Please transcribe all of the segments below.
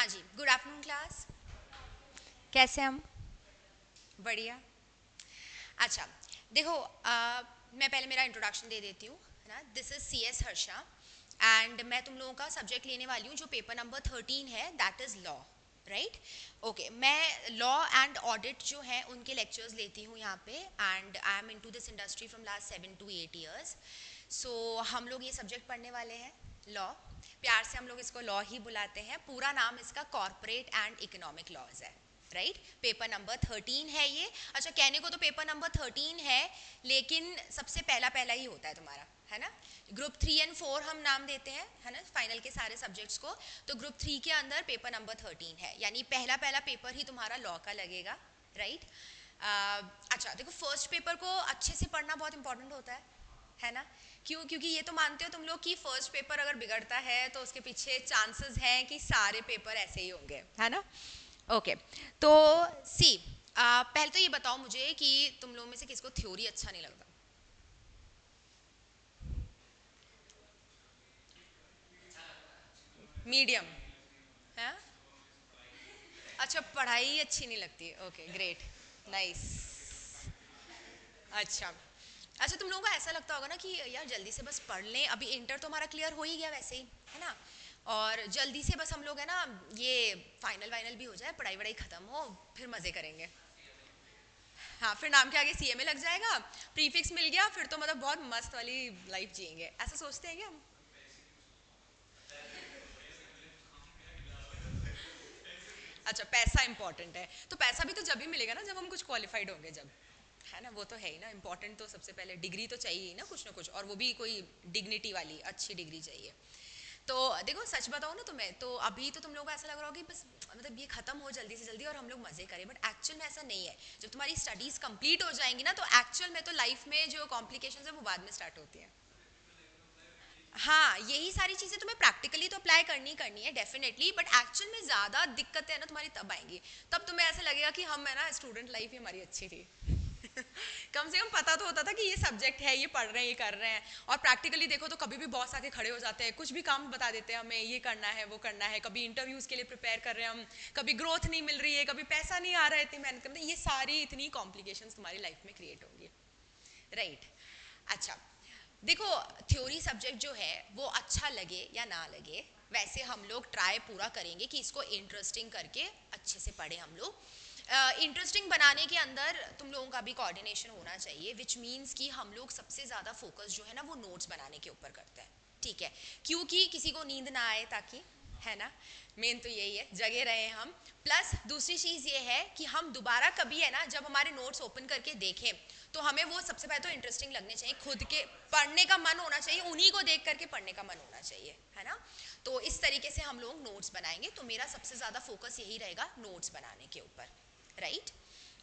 जी, good afternoon class. कैसे हम? बढ़िया। अच्छा, देखो मैं पहले मेरा इंट्रोडक्शन दे देती हूँ, है ना। This is C S Harsha and मैं तुम लोगों का सब्जेक्ट लेने वाली हूँ जो पेपर नंबर 13 है, that is law. Right, okay. मैं लॉ एंड ऑडिट जो है उनके लेक्चर्स लेती हूँ यहाँ पे, and I am into this industry from last 7 to 8 years। सो हम लोग ये सब्जेक्ट पढ़ने वाले हैं, लॉ। प्यार से हम लोग इसको लॉ ही बुलाते हैं, पूरा नाम इसका कॉर्पोरेट एंड इकोनॉमिक लॉज है। राइट, पेपर नंबर 13 है ये। अच्छा, कहने को तो पेपर नंबर 13 है, लेकिन सबसे पहला पहला ही होता है तुम्हारा, है ना। ग्रुप 3 और 4 हम नाम देते हैं, है ना, फाइनल के सारे सब्जेक्ट्स को। तो ग्रुप 3 के अंदर पेपर नंबर 13 है, यानी पहला पहला पेपर ही तुम्हारा लॉ का लगेगा। राइट। अच्छा देखो, फर्स्ट पेपर को अच्छे से पढ़ना बहुत इंपॉर्टेंट होता है ना। क्यों? क्योंकि ये तो मानते हो तुम लोग कि फर्स्ट पेपर अगर बिगड़ता है तो उसके पीछे चांसेस हैं कि सारे पेपर ऐसे ही होंगे, है ना। ओके, तो सी पहले तो ये बताओ मुझे कि तुम लोगों में से किसको थ्योरी अच्छा नहीं लगता? मीडियम है। अच्छा, पढ़ाई अच्छी नहीं लगती, ओके ग्रेट, नाइस। अच्छा, अच्छा तुम लोगों को ऐसा लगता होगा ना कि यार जल्दी से बस पढ़ लें, अभी इंटर तो हमारा क्लियर हो ही गया वैसे ही, है ना। और जल्दी से बस हम लोग है ना, ये फाइनल वाइनल भी हो जाए, पढ़ाई वढ़ाई खत्म हो, फिर मजे करेंगे। हाँ, फिर नाम के आगे सीएमए लग जाएगा, प्रीफिक्स मिल गया, फिर तो मतलब बहुत मस्त वाली लाइफ जिएंगे, ऐसा सोचते हैं क्या हम? अच्छा, पैसा इंपॉर्टेंट है, तो पैसा भी तो जब ही मिलेगा ना जब हम कुछ क्वालिफाइड होंगे, जब, है ना। वो तो है ही ना, इंपॉर्टेंट तो सबसे पहले डिग्री तो चाहिए ही ना, कुछ ना कुछ, और वो भी कोई डिग्निटी वाली अच्छी डिग्री चाहिए। तो देखो सच बताओ ना तुम्हें, तो अभी तो तुम लोगों को ऐसा लग रहा होगा कि बस मतलब ये खत्म हो जल्दी से जल्दी और हम लोग मजे करें, बट एक्चुअल में ऐसा नहीं है। जब तुम्हारी स्टडीज कंप्लीट हो जाएंगी ना, तो एक्चुअल में तो लाइफ में जो कॉम्प्लिकेशंस है वो बाद में स्टार्ट होती हैं। हाँ, यही सारी चीजें तुम्हें प्रैक्टिकली तो अप्लाई करनी करनी है डेफिनेटली, बट एक्चुअल में ज्यादा दिक्कतें है ना तुम्हारी तब आएंगी। तब तुम्हें ऐसा लगेगा कि हम है ना, स्टूडेंट लाइफ ही हमारी अच्छी थी। कम से कम पता तो होता था कि ये सब्जेक्ट है, ये पढ़ रहे हैं, ये कर रहे हैं। और प्रैक्टिकली देखो तो कभी भी बॉस आके खड़े हो जाते हैं, कुछ भी काम बता देते हैं हमें, ये करना है वो करना है, कभी इंटरव्यूज के लिए प्रिपेयर कर रहे हैं हम, कभी ग्रोथ नहीं मिल रही है, कभी पैसा नहीं आ रहा है इतनी मेहनत करने, ये सारी इतनी कॉम्प्लिकेशंस तुम्हारी लाइफ में क्रिएट होंगी। राइट। अच्छा देखो, थ्योरी सब्जेक्ट जो है वो अच्छा लगे या ना लगे, वैसे हम लोग ट्राई पूरा करेंगे कि इसको इंटरेस्टिंग करके अच्छे से पढ़े हम लोग। इंटरेस्टिंग बनाने के अंदर तुम लोगों का भी कोऑर्डिनेशन होना चाहिए, विच मीन्स कि हम लोग सबसे ज़्यादा फोकस जो है ना वो नोट्स बनाने के ऊपर करते हैं, ठीक है। क्योंकि किसी को नींद ना आए, ताकि, है ना, मेन तो यही है, जगे रहे हम। प्लस दूसरी चीज़ ये है कि हम दोबारा कभी है ना जब हमारे नोट्स ओपन करके देखें, तो हमें वो सबसे पहले तो इंटरेस्टिंग लगने चाहिए, खुद के पढ़ने का मन होना चाहिए, उन्हीं को देख करके पढ़ने का मन होना चाहिए, है ना। तो इस तरीके से हम लोग नोट्स बनाएंगे, तो मेरा सबसे ज़्यादा फोकस यही रहेगा नोट्स बनाने के ऊपर। राइट।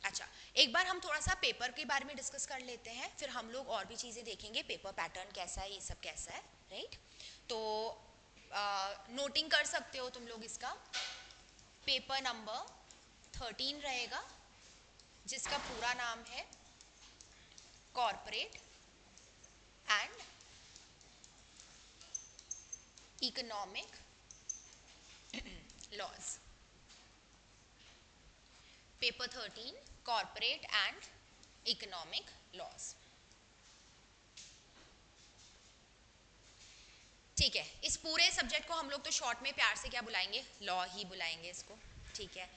अच्छा, एक बार हम थोड़ा सा पेपर के बारे में डिस्कस कर लेते हैं, फिर हम लोग और भी चीज़ें देखेंगे, पेपर पैटर्न कैसा है, ये सब कैसा है। राइट, तो नोटिंग कर सकते हो तुम लोग इसका। पेपर नंबर 13 रहेगा, जिसका पूरा नाम है corporate and economic laws. Paper 13, corporate and economic laws. ठीक है, इस पूरे सब्जेक्ट को हम लोग तो शॉर्ट में प्यार से क्या बुलाएंगे, लॉ ही बुलाएंगे इसको, ठीक है।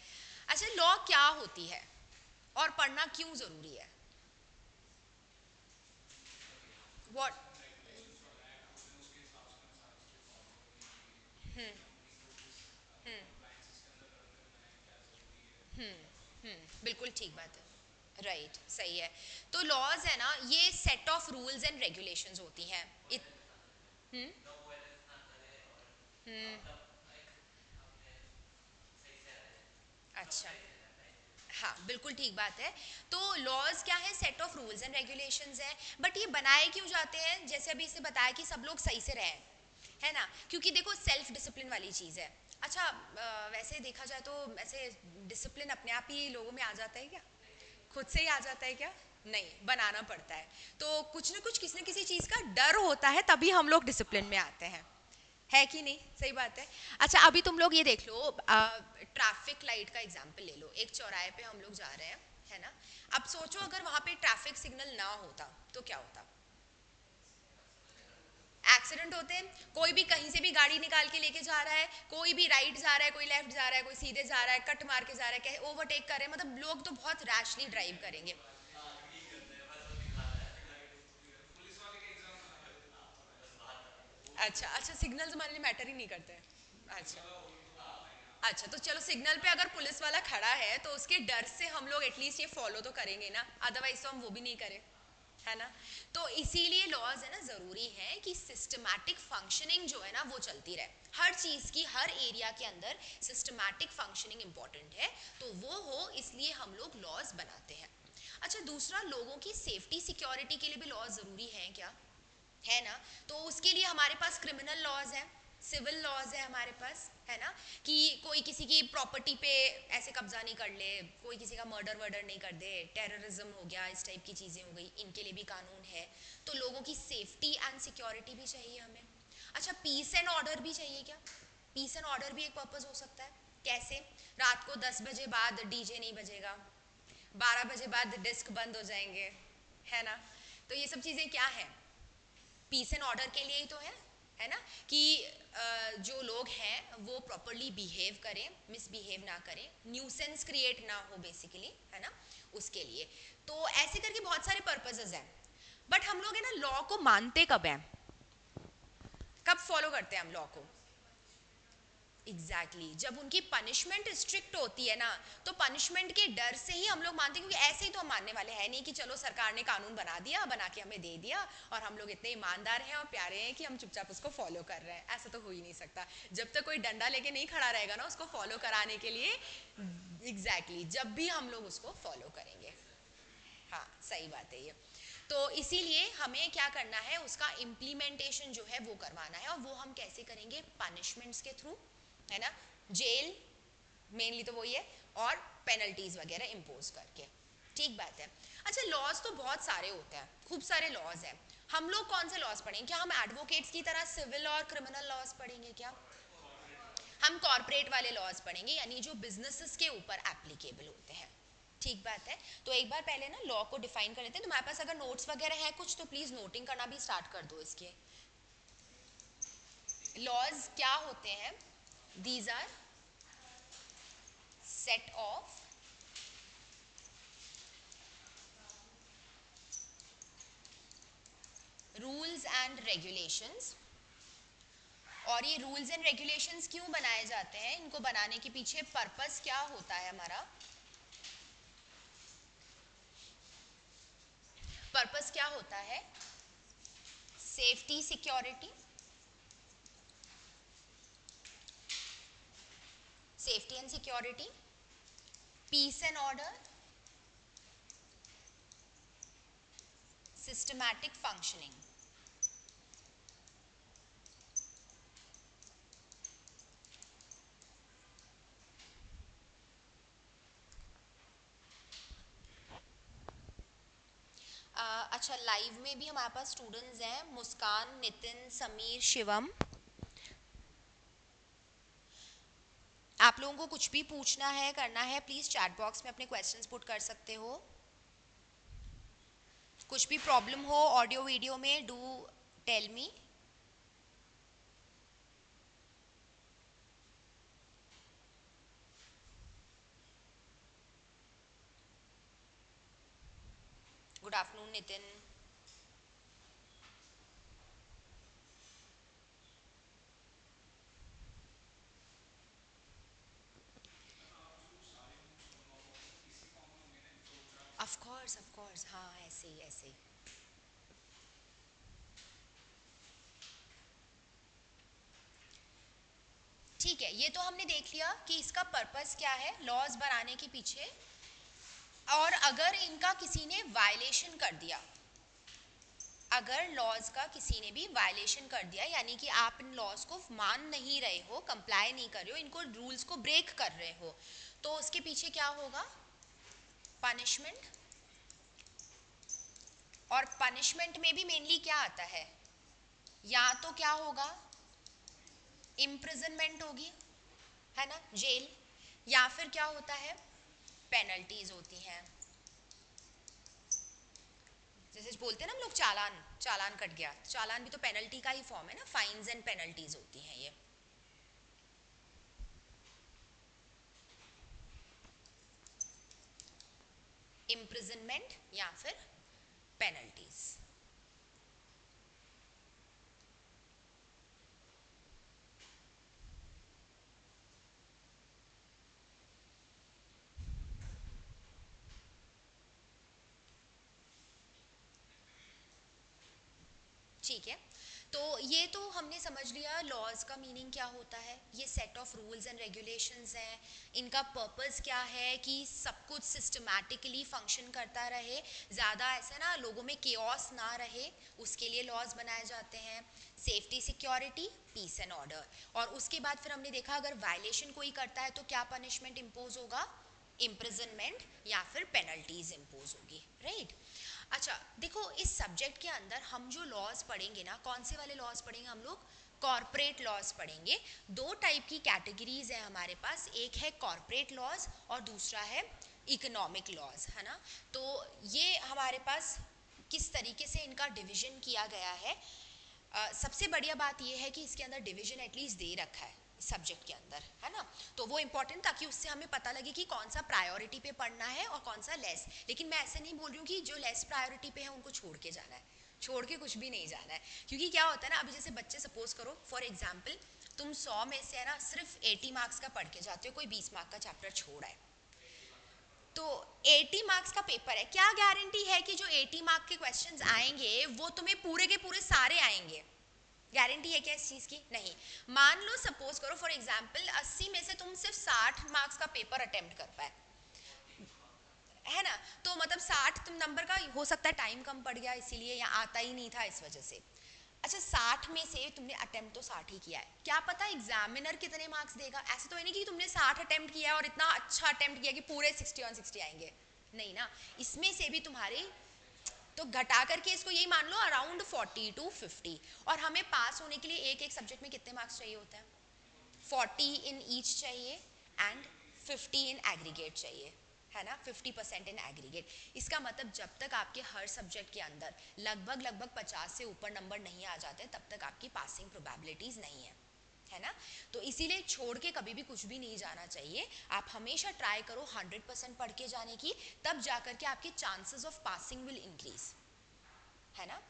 अच्छा, लॉ क्या होती है और पढ़ना क्यों जरूरी है? व्हाट? बिल्कुल ठीक बात है, राइट, सही है। तो लॉज है ना, ये set of rules and regulations होती हैं। हम्म हम्म अच्छा, हाँ बिल्कुल ठीक बात है। तो लॉज क्या है, set of rules and regulations है। बट ये बनाए क्यों जाते हैं, जैसे अभी इसे बताया कि सब लोग सही से रहें, है ना। क्योंकि देखो सेल्फ डिसिप्लिन वाली चीज़ है। अच्छा, वैसे देखा जाए तो ऐसे डिसिप्लिन अपने आप ही लोगों में आ जाता है क्या? खुद से ही आ जाता है क्या? नहीं, बनाना पड़ता है। तो कुछ ना कुछ किसी न किसी चीज़ का डर होता है, तभी हम लोग डिसिप्लिन में आते हैं। है कि नहीं, सही बात है। अच्छा अभी तुम लोग ये देख लो, ट्रैफिक लाइट का एग्जांपल ले लो, एक चौराहे पे हम लोग जा रहे हैं, है ना। अब सोचो अगर वहां पे ट्रैफिक सिग्नल ना होता तो क्या होता, एक्सीडेंट होते हैं। कोई भी कहीं से भी गाड़ी निकाल के लेके जा रहा है, कोई भी राइट जा रहा है, कोई लेफ्ट जा रहा है, कोई सीधे जा रहा है, कट मार के जा रहा है, ओवरटेक कर रहे हैं, मतलब लोग तो बहुत रैशली ड्राइव करेंगे। अच्छा अच्छा, सिग्नल्स हमारे लिए मैटर ही नहीं करते हैं। अच्छा अच्छा, तो चलो सिग्नल पे अगर पुलिस वाला खड़ा है तो उसके डर से हम लोग एटलीस्ट ये फॉलो तो करेंगे ना, अदरवाइज तो हम वो भी नहीं करें, है ना। तो इसीलिए लॉज है ना जरूरी है कि सिस्टमैटिक फंक्शनिंग जो है ना वो चलती रहे, हर चीज की हर एरिया के अंदर सिस्टमैटिक फंक्शनिंग इंपॉर्टेंट है, तो वो हो इसलिए हम लोग लॉज बनाते हैं। अच्छा दूसरा, लोगों की सेफ्टी सिक्योरिटी के लिए भी लॉज जरूरी है क्या, है ना। तो उसके लिए हमारे पास क्रिमिनल लॉज है, सिविल लॉज है हमारे पास, है ना, कि कोई किसी की प्रॉपर्टी पे ऐसे कब्जा नहीं कर ले, कोई किसी का मर्डर वर्डर नहीं कर दे, टेररिज्म हो गया, इस टाइप की चीज़ें हो गई, इनके लिए भी कानून है। तो लोगों की सेफ्टी एंड सिक्योरिटी भी चाहिए हमें। अच्छा पीस एंड ऑर्डर भी चाहिए क्या, पीस एंड ऑर्डर भी एक पर्पस हो सकता है। कैसे, रात को 10 बजे बाद डीजे नहीं बजेगा, 12 बजे बाद डिस्क बंद हो जाएंगे, है ना। तो ये सब चीज़ें क्या है, पीस एंड ऑर्डर के लिए ही तो है ना, कि जो लोग हैं वो प्रॉपरली बिहेव करें, मिसबिहेव ना करें, न्यूसेंस क्रिएट ना हो बेसिकली, है ना, उसके लिए। तो ऐसे करके बहुत सारे पर्पसेस हैं। बट हम लोग है ना लॉ को मानते कब हैं, कब फॉलो करते हैं हम लॉ को, एग्जैक्टली जब उनकी पनिशमेंट स्ट्रिक्ट होती है ना, तो पनिशमेंट के डर से ही हम लोग मानते हैं, क्योंकि ऐसे ही तो हम मानने वाले हैं नहीं कि चलो सरकार ने कानून बना दिया, बना के हमें दे दिया और हम लोग इतने ईमानदार हैं और प्यारे हैं कि हम चुपचाप उसको फॉलो कर रहे हैं, ऐसा तो हो ही नहीं सकता। जब तक कोई डंडा लेके नहीं खड़ा रहेगा ना उसको फॉलो कराने के लिए, एग्जैक्टली जब भी हम लोग उसको फॉलो करेंगे। हाँ सही बात है ये। तो इसीलिए हमें क्या करना है, उसका इम्प्लीमेंटेशन जो है वो करवाना है, और वो हम कैसे करेंगे, पनिशमेंट्स के थ्रू, है ना, जेल मेनली तो वही है, और पेनल्टीज वगैरह इम्पोज करके, ठीक बात है। अच्छा लॉज तो बहुत सारे होते हैं, खूब सारे लॉज हैं, हम लोग कौन से लॉज पढ़ेंगे, क्या हम एडवोकेट्स की तरह सिविल और क्रिमिनल लॉज पढ़ेंगे क्या, हम कॉर्पोरेट वाले लॉज पढ़ेंगे, यानी जो बिजनेसेस के ऊपर एप्लीकेबल होते हैं, ठीक बात है। तो एक बार पहले ना लॉ को डिफाइन कर लेते हैं, तुम्हारे पास अगर नोट्स वगैरह है कुछ तो प्लीज नोटिंग करना भी स्टार्ट कर दो इसके। लॉज क्या होते हैं, these are set of rules and regulations. और ये रूल्स एंड रेगुलेशंस क्यों बनाए जाते हैं, इनको बनाने के पीछे पर्पस क्या होता है हमारा, पर्पस क्या होता है, safety security, safety and security, peace and order, systematic functioning. अच्छा लाइव में भी हमारे पास स्टूडेंट्स हैं, मुस्कान, नितिन, समीर, शिवम। आप लोगों को कुछ भी पूछना है करना है प्लीज़ चैट बॉक्स में अपने क्वेश्चंस पुट कर सकते हो। कुछ भी प्रॉब्लम हो ऑडियो वीडियो में, do tell me. Good afternoon Nitin. Of course हाँ ऐसे ही ऐसे ही। ठीक है, ये तो हमने देख लिया कि इसका पर्पस क्या है लॉज बनाने के पीछे, और अगर इनका किसी ने वायलेशन कर दिया, अगर लॉज का किसी ने भी वायलेशन कर दिया, यानी कि आप इन लॉज को मान नहीं रहे हो, कंप्लाई नहीं कर रहे हो, इनको रूल्स को ब्रेक कर रहे हो, तो उसके पीछे क्या होगा, पनिशमेंट। और पनिशमेंट में भी मेनली क्या आता है, या तो क्या होगा, इम्प्रिजनमेंट होगी, है ना, जेल, या फिर क्या होता है, पेनल्टीज होती हैं, जैसे बोलते हैं ना हम लोग चालान, चालान कट गया, चालान भी तो पेनल्टी का ही फॉर्म है ना, फाइन्स एंड पेनल्टीज होती हैं ये। इम्प्रिजनमेंट या फिर पेनल्टीज। ठीक है, तो ये तो हमने समझ लिया लॉज का मीनिंग क्या होता है, ये set of rules and regulations हैं, इनका पर्पस क्या है कि सब कुछ सिस्टमैटिकली फंक्शन करता रहे, ज़्यादा ऐसे ना लोगों में केओस ना रहे, उसके लिए लॉज बनाए जाते हैं, safety security peace and order. और उसके बाद फिर हमने देखा अगर वायलेशन कोई करता है तो क्या पनिशमेंट इम्पोज होगा, इम्प्रिजनमेंट या फिर पेनल्टीज इम्पोज होगी, राइट। अच्छा देखो इस सब्जेक्ट के अंदर हम जो लॉज पढ़ेंगे ना, कौन से वाले लॉज पढ़ेंगे हम लोग, कॉर्पोरेट लॉज पढ़ेंगे। दो टाइप की कैटेगरीज है हमारे पास, एक है कॉर्पोरेट लॉज और दूसरा है इकोनॉमिक लॉज, है ना। तो ये हमारे पास किस तरीके से इनका डिवीजन किया गया है, सबसे बढ़िया बात यह है कि इसके अंदर डिवीजन एटलीस्ट दे रखा है सब्जेक्ट के अंदर, है ना, तो वो इंपॉर्टेंट, ताकि उससे हमें पता लगे कि कौन सा प्रायोरिटी पे पढ़ना है और कौन सा लेस। लेकिन मैं ऐसे नहीं बोल रही हूँ कि जो लेस प्रायोरिटी पे है उनको छोड़ के जाना है, छोड़ के कुछ भी नहीं जाना है, क्योंकि क्या होता है ना, अभी जैसे बच्चे सपोज करो फॉर एग्जाम्पल तुम 100 में से है ना सिर्फ 80 मार्क्स का पढ़ के जाते हो, कोई 20 मार्क का चैप्टर छोड़ा है, तो 80 मार्क्स का पेपर है, क्या गारंटी है कि जो 80 मार्क के क्वेश्चंस आएंगे वो तुम्हें पूरे के पूरे सारे आएंगे, गारंटी है क्या इस चीज की, नहीं। मान लो सपोज करो फॉर एग्जांपल 80 में से तुम सिर्फ 60 मार्क्स का पेपर अटेम्प्ट कर पाए, है ना, तो मतलब 60 तुम नंबर का हो सकता है टाइम कम पड़ गया इसीलिए, या आता ही नहीं था इस वजह से। अच्छा 60 में से तुमने अटेम्प्ट तो 60 ही किया है, क्या पता एग्जामिनर कितने मार्क्स देगा, ऐसे तो है नहीं कि तुमने 60 अटेम्प्ट किया और इतना अच्छा अटेम्प्ट किया कि पूरे 60 ऑन 60 आएंगे, नहीं ना, इसमें से भी तुम्हारे, तो घटा करके इसको यही मान लो अराउंड 40 टू 50। और हमें पास होने के लिए एक एक सब्जेक्ट में कितने मार्क्स चाहिए होते हैं, 40 इन ईच चाहिए एंड 50 इन एग्रीगेट चाहिए, है ना, 50% इन एग्रीगेट। इसका मतलब जब तक आपके हर सब्जेक्ट के अंदर लगभग लगभग 50 से ऊपर नंबर नहीं आ जाते तब तक आपकी पासिंग प्रोबेबिलिटीज नहीं है ना। तो इसीलिए छोड़ के कभी भी कुछ भी नहीं जाना चाहिए, आप हमेशा ट्राई करो 100% पढ़ के जाने की, तब जाकर के आपके chances of passing will increase, है ना।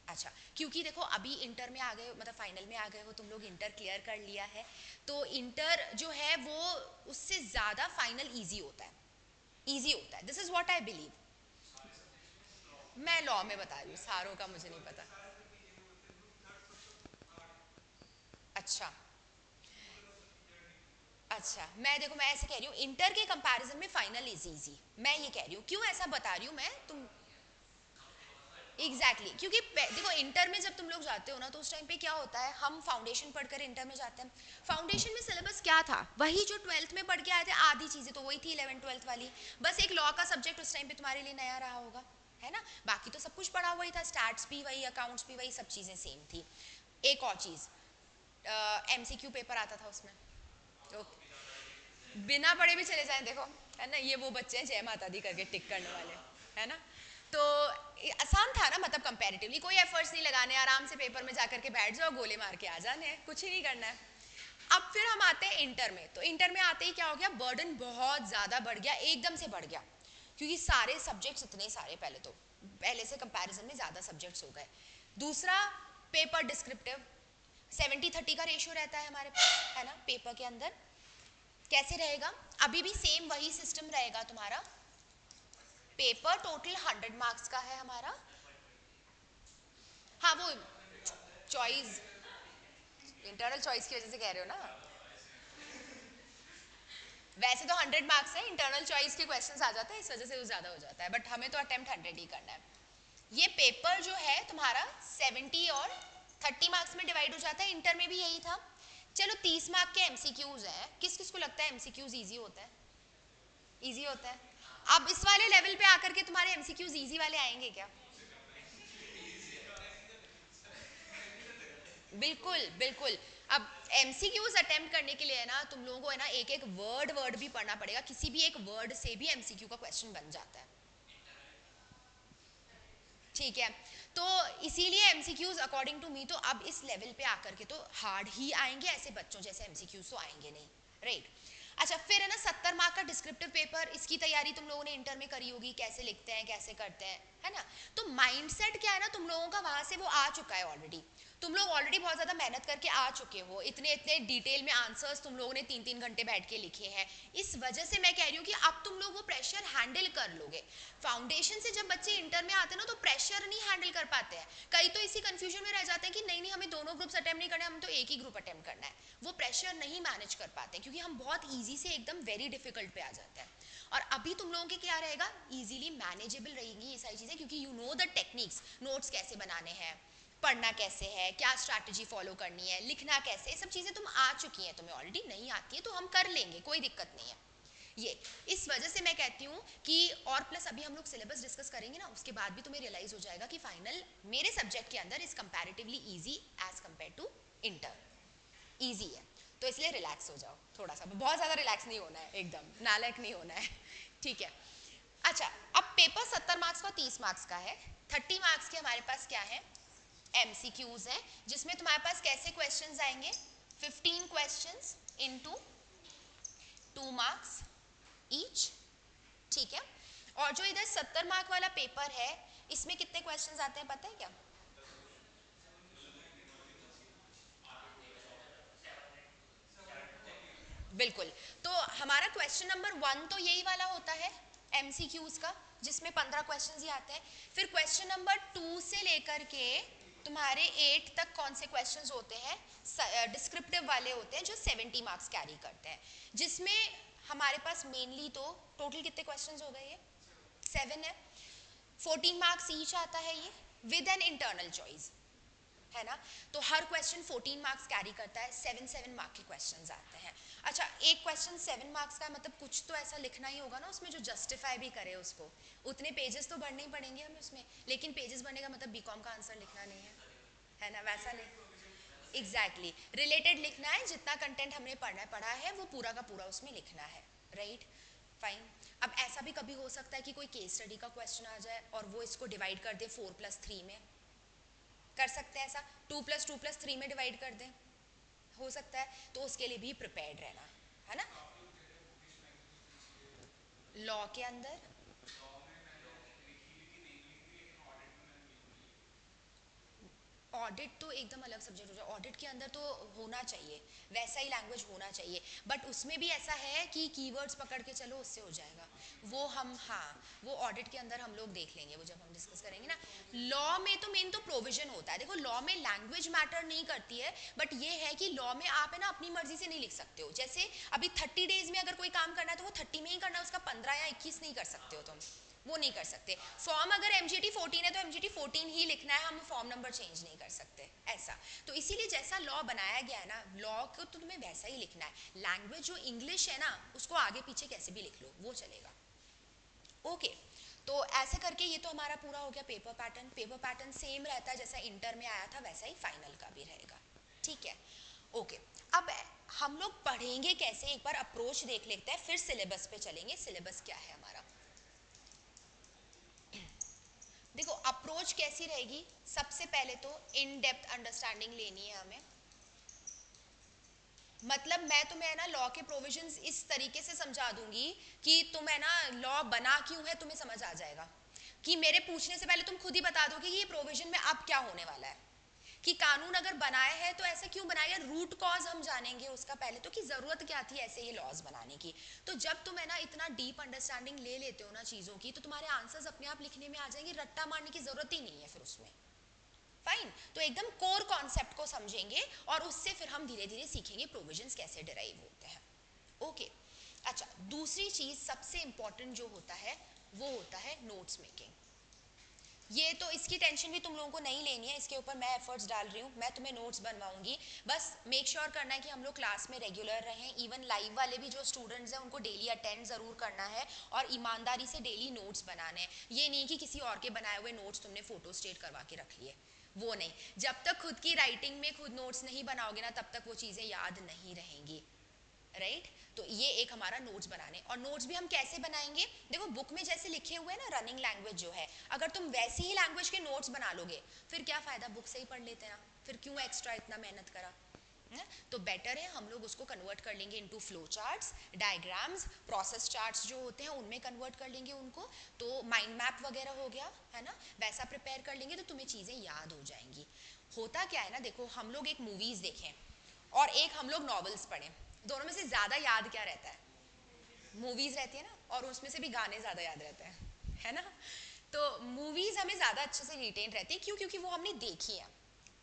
अच्छा क्योंकि देखो अभी इंटर में आ गए, मतलब फाइनल में आ गए हो तुम लोग, इंटर क्लियर कर लिया है, तो इंटर जो है वो उससे ज़्यादा फाइनल ईजी होता है, ईजी होता है, this is what I believe. मैं लॉ में बता रही हूँ, सारों का मुझे नहीं पता। अच्छा अच्छा, मैं देखो मैं ऐसे कह रही हूँ इंटर के कंपैरिजन में फाइनल इज इजी, मैं ये कह रही हूँ, क्यों ऐसा बता रही हूँ मैं, तुम एग्जैक्टली क्योंकि देखो इंटर में जब तुम लोग जाते हो ना तो उस टाइम पे क्या होता है, हम फाउंडेशन पढ़कर इंटर में जाते हैं, फाउंडेशन में सिलेबस क्या था, वही जो 12th में पढ़ के आए थे, आधी चीजें तो वही थी 11th 12th वाली, बस एक लॉ का सब्जेक्ट उस टाइम पे तुम्हारे लिए नया रहा होगा, है ना, बाकी तो सब कुछ पढ़ा हुआ ही था, स्टैट्स भी वही, अकाउंट्स भी वही, सब चीजें सेम थी। एक और चीज, एमसीक्यू पेपर आता था उसमें, तो बिना पढ़े भी चले जाएं देखो, है ना, ये वो बच्चे हैं जय माता दी करके टिक करने वाले, है ना, तो आसान था ना, मतलब कंपैरेटिवली कोई एफर्ट्स नहीं लगाने, आराम से पेपर में जाकर के बैठ जाओ, गोले मार के आ जाने हैं, कुछ ही नहीं करना है। अब फिर हम आते हैं इंटर में, तो इंटर में आते ही क्या हो गया, बर्डन बहुत ज़्यादा बढ़ गया, एकदम से बढ़ गया, क्योंकि सारे सब्जेक्ट्स इतने सारे, पहले तो पहले से कंपैरिजन में ज़्यादा सब्जेक्ट्स हो गए। दूसरा पेपर डिस्क्रिप्टिव, 70-30 का रेशियो रहता है हमारे पास, है ना, पेपर के अंदर कैसे रहेगा, अभी भी सेम वही सिस्टम रहेगा तुम्हारा, पेपर टोटल 100 मार्क्स का है हमारा, हाँ वो चॉइस, इंटरनल चॉइस की वजह से कह रहे हो ना, वैसे तो 100 मार्क्स है, इंटरनल चॉइस के क्वेश्चंस आ जाते हैं इस वजह से वो ज़्यादा हो जाता है, बट हमें तो अटेम्प्ट 100 ही करना है। ये पेपर जो है तुम्हारा 70 और 30 मार्क्स में डिवाइड हो जाता है, इंटर में भी यही था। चलो 30 मार्क के एमसीक्यूज हैं, किस किस को लगता है एमसीक्यूज इजी होता है, इजी होता है, अब इस वाले लेवल पे आकर के तुम्हारे एमसीक्यूज इजी वाले आएंगे क्या, बिल्कुल बिल्कुल। अब एमसीक्यूज अटेम्प्ट करने के लिए है ना तुम लोगों को है ना एक एक वर्ड भी पढ़ना पड़ेगा, किसी भी एक वर्ड से भी एमसीक्यू का क्वेश्चन बन जाता है, ठीक है। तो इसीलिए एमसीक्यूज अकॉर्डिंग टू मी तो अब इस लेवल पे आकर के तो हार्ड ही आएंगे, ऐसे बच्चों जैसे एमसीक्यूज तो आएंगे नहीं, राइट। अच्छा फिर है ना 70 मार्क का डिस्क्रिप्टिव पेपर, इसकी तैयारी तुम लोगों ने इंटर में करी होगी, कैसे लिखते हैं कैसे करते हैं, है ना। तो माइंडसेट क्या है ना तुम लोगों का वहां से वो आ चुका है ऑलरेडी, तुम लोग ऑलरेडी बहुत ज़्यादा मेहनत करके आ चुके हो, इतने इतने डिटेल में आंसर्स तुम लोगों ने 3-3 घंटे बैठ के लिखे हैं, इस वजह से मैं कह रही हूँ कि अब तुम लोग वो प्रेशर हैंडल कर लोगे। फाउंडेशन से जब बच्चे इंटर में आते हैं ना तो प्रेशर नहीं हैंडल कर पाते हैं, कई तो इसी कंफ्यूजन में रह जाते हैं कि नहीं नहीं हमें दोनों ग्रुप्स अटेम्प्ट नहीं करना है, हमें तो एक ही ग्रुप अटेम्प्ट करना है, वो प्रेशर नहीं मैनेज कर पाते क्योंकि हम बहुत ईजी से एकदम वेरी डिफिकल्ट पे आ जाते हैं। और अभी तुम लोगों के क्या रहेगा, इजीली मैनेजेबल रहेंगी ये सारी चीज़ें, क्योंकि you know the techniques, notes कैसे बनाने हैं, पढ़ना कैसे है, क्या स्ट्रैटेजी फॉलो करनी है, लिखना कैसे, ये सब चीज़ें तुम आ चुकी हैं, तुम्हें ऑलरेडी नहीं आती है तो हम कर लेंगे, कोई दिक्कत नहीं है। ये इस वजह से मैं कहती हूँ कि और प्लस अभी हम लोग सिलेबस डिस्कस करेंगे ना, उसके बाद भी तुम्हें रियलाइज हो जाएगा कि फाइनल मेरे सब्जेक्ट के अंदर is comparatively easy as compare to inter, easy है। तो इसलिए रिलैक्स हो जाओ थोड़ा सा, बहुत ज़्यादा रिलैक्स नहीं होना है, एकदम नालायक नहीं होना है ठीक है। अच्छा अब पेपर 70 मार्क्स का 30 मार्क्स का है, 30 मार्क्स के हमारे पास क्या है, एमसीक्यूज हैं, जिसमें तुम्हारे पास कैसे क्वेश्चंस आएंगे, 15 क्वेश्चंस इनटू 2 मार्क्स ईच, ठीक है। और जो इधर 70 मार्क वाला पेपर है इसमें कितने क्वेश्चंस आते हैं पता है क्या, बिल्कुल। तो हमारा क्वेश्चन नंबर 1 तो यही वाला होता है एमसीक्यूज का, जिसमें 15 क्वेश्चंस ही आते हैं। फिर क्वेश्चन नंबर 2 से लेकर के तुम्हारे 8 तक कौन से क्वेश्चंस होते हैं, डिस्क्रिप्टिव वाले होते हैं जो 70 मार्क्स कैरी करते हैं, जिसमें हमारे पास मेनली तो टोटल कितने क्वेश्चंस हो गए, ये 7 है, 14 मार्क्स ईच आता है ये विद एन इंटरनल चॉइस, है ना। तो हर क्वेश्चन 14 मार्क्स कैरी करता है, 7 मार्क के क्वेश्चंस आते हैं। अच्छा एक क्वेश्चन 7 मार्क्स का मतलब कुछ तो ऐसा लिखना ही होगा ना उसमें जो जस्टिफाई भी करे उसको, उतने पेजेस तो बढ़ने ही पड़ेंगे हमें उसमें, लेकिन पेजेस बढ़ने का मतलब बीकॉम का आंसर लिखना नहीं है ना, वैसा नहीं, एग्जैक्टली रिलेटेड लिखना है, जितना कंटेंट हमने पढ़ा है वो पूरा का पूरा उसमें लिखना है, राइट फाइन। अब ऐसा भी कभी हो सकता है कि कोई केस स्टडी का क्वेश्चन आ जाए और वो इसको डिवाइड कर दे 4+3 में, कर सकते हैं ऐसा, 2+2+3 में डिवाइड कर दें, हो सकता है, तो उसके लिए भी प्रिपेयर्ड रहना, है ना। लॉ के अंदर ऑडिट तो एकदम अलग सब्जेक्ट हो जाए, ऑडिट के अंदर तो होना चाहिए, वैसा ही लैंग्वेज होना चाहिए, बट उसमें भी ऐसा है कि कीवर्ड्स पकड़ के चलो उससे हो जाएगा, वो हम हाँ वो ऑडिट के अंदर हम लोग देख लेंगे, वो जब हम डिस्कस करेंगे ना। लॉ में तो मेन तो प्रोविजन होता है, देखो लॉ में लैंग्वेज मैटर नहीं करती है, बट ये है कि लॉ में आप है ना अपनी मर्जी से नहीं लिख सकते हो, जैसे अभी 30 डेज में अगर कोई काम करना है तो वो 30 में ही करना है, उसका 15 या 21 नहीं कर सकते हो तुम, वो नहीं कर सकते। फॉर्म अगर MGT 14 है तो MGT 14 ही लिखना है, हम फॉर्म नंबर चेंज नहीं कर सकते ऐसा। तो इसीलिए जैसा लॉ बनाया गया है ना, लॉ को तो तुम्हें वैसा ही लिखना है, लैंग्वेज जो इंग्लिश है ना उसको आगे पीछे कैसे भी लिख लो वो चलेगा, ओके। तो ऐसे करके ये तो हमारा पूरा हो गया paper pattern, paper pattern same रहता है जैसा इंटर में आया था वैसा ही फाइनल का भी रहेगा, ठीक है, ओके। अब हम लोग पढ़ेंगे कैसे, एक बार अप्रोच देख लेते हैं फिर सिलेबस पे चलेंगे, सिलेबस क्या है हमारा। देखो अप्रोच कैसी रहेगी, सबसे पहले तो इन डेप्थ अंडरस्टैंडिंग लेनी है हमें, मतलब मैं तुम्हें है ना लॉ के प्रोविजंस इस तरीके से समझा दूंगी कि तुम है ना लॉ बना क्यों है तुम्हें समझ आ जाएगा, कि मेरे पूछने से पहले तुम खुद ही बता दोगे कि ये प्रोविजन में अब क्या होने वाला है, कि कानून अगर बनाया है तो ऐसा क्यों बनाया, रूट कॉज हम जानेंगे उसका पहले तो, कि जरूरत क्या थी ऐसे ये लॉज बनाने की। तो जब तुम है ना इतना डीप अंडरस्टैंडिंग ले लेते हो ना चीज़ों की, तो तुम्हारे आंसर्स अपने आप लिखने में आ जाएंगे, रट्टा मारने की जरूरत ही नहीं है फिर उसमें, फाइन। तो एकदम कोर कॉन्सेप्ट को समझेंगे और उससे फिर हम धीरे धीरे सीखेंगे प्रोविजंस कैसे डिराइव होते हैं, ओके। अच्छा दूसरी चीज सबसे इंपॉर्टेंट जो होता है वो होता है नोट्स मेकिंग, ये तो इसकी टेंशन भी तुम लोगों को नहीं लेनी है, इसके ऊपर मैं एफर्ट्स डाल रही हूँ, मैं तुम्हें नोट्स बनवाऊंगी, बस मेक श्योर करना है कि हम लोग क्लास में रेगुलर रहें, इवन लाइव वाले भी जो स्टूडेंट्स हैं उनको डेली अटेंड ज़रूर करना है और ईमानदारी से डेली नोट्स बनाने हैं, ये नहीं कि किसी और के बनाए हुए नोट्स तुमने फोटो स्टेट करवा के रख लिए, वो नहीं, जब तक खुद की राइटिंग में खुद नोट्स नहीं बनाओगे ना तब तक वो चीज़ें याद नहीं रहेंगी, राइट तो ये एक हमारा नोट्स बनाने, और नोट्स भी हम कैसे बनाएंगे, देखो बुक में जैसे लिखे हुए हैं ना रनिंग लैंग्वेज जो है, अगर तुम वैसी ही लैंग्वेज के नोट्स बना लोगे फिर क्या फ़ायदा, बुक से ही पढ़ लेते हैं, फिर क्यों एक्स्ट्रा इतना मेहनत करा है? तो बेटर है हम लोग उसको कन्वर्ट कर लेंगे into flow charts, diagrams, process charts जो होते हैं उनमें कन्वर्ट कर लेंगे उनको, तो माइंड मैप वगैरह हो गया है ना, वैसा प्रिपेयर कर लेंगे तो तुम्हें चीज़ें याद हो जाएंगी। होता क्या है ना, देखो हम लोग एक मूवीज़ देखें और एक हम लोग नॉवेल्स पढ़ें, दोनों में से ज़्यादा याद क्या रहता है, मूवीज़ रहती है ना, और उसमें से भी गाने ज़्यादा याद रहते हैं, है ना, तो मूवीज़ हमें ज़्यादा अच्छे से रिटेन रहती है, क्यों, क्योंकि वो हमने देखी है,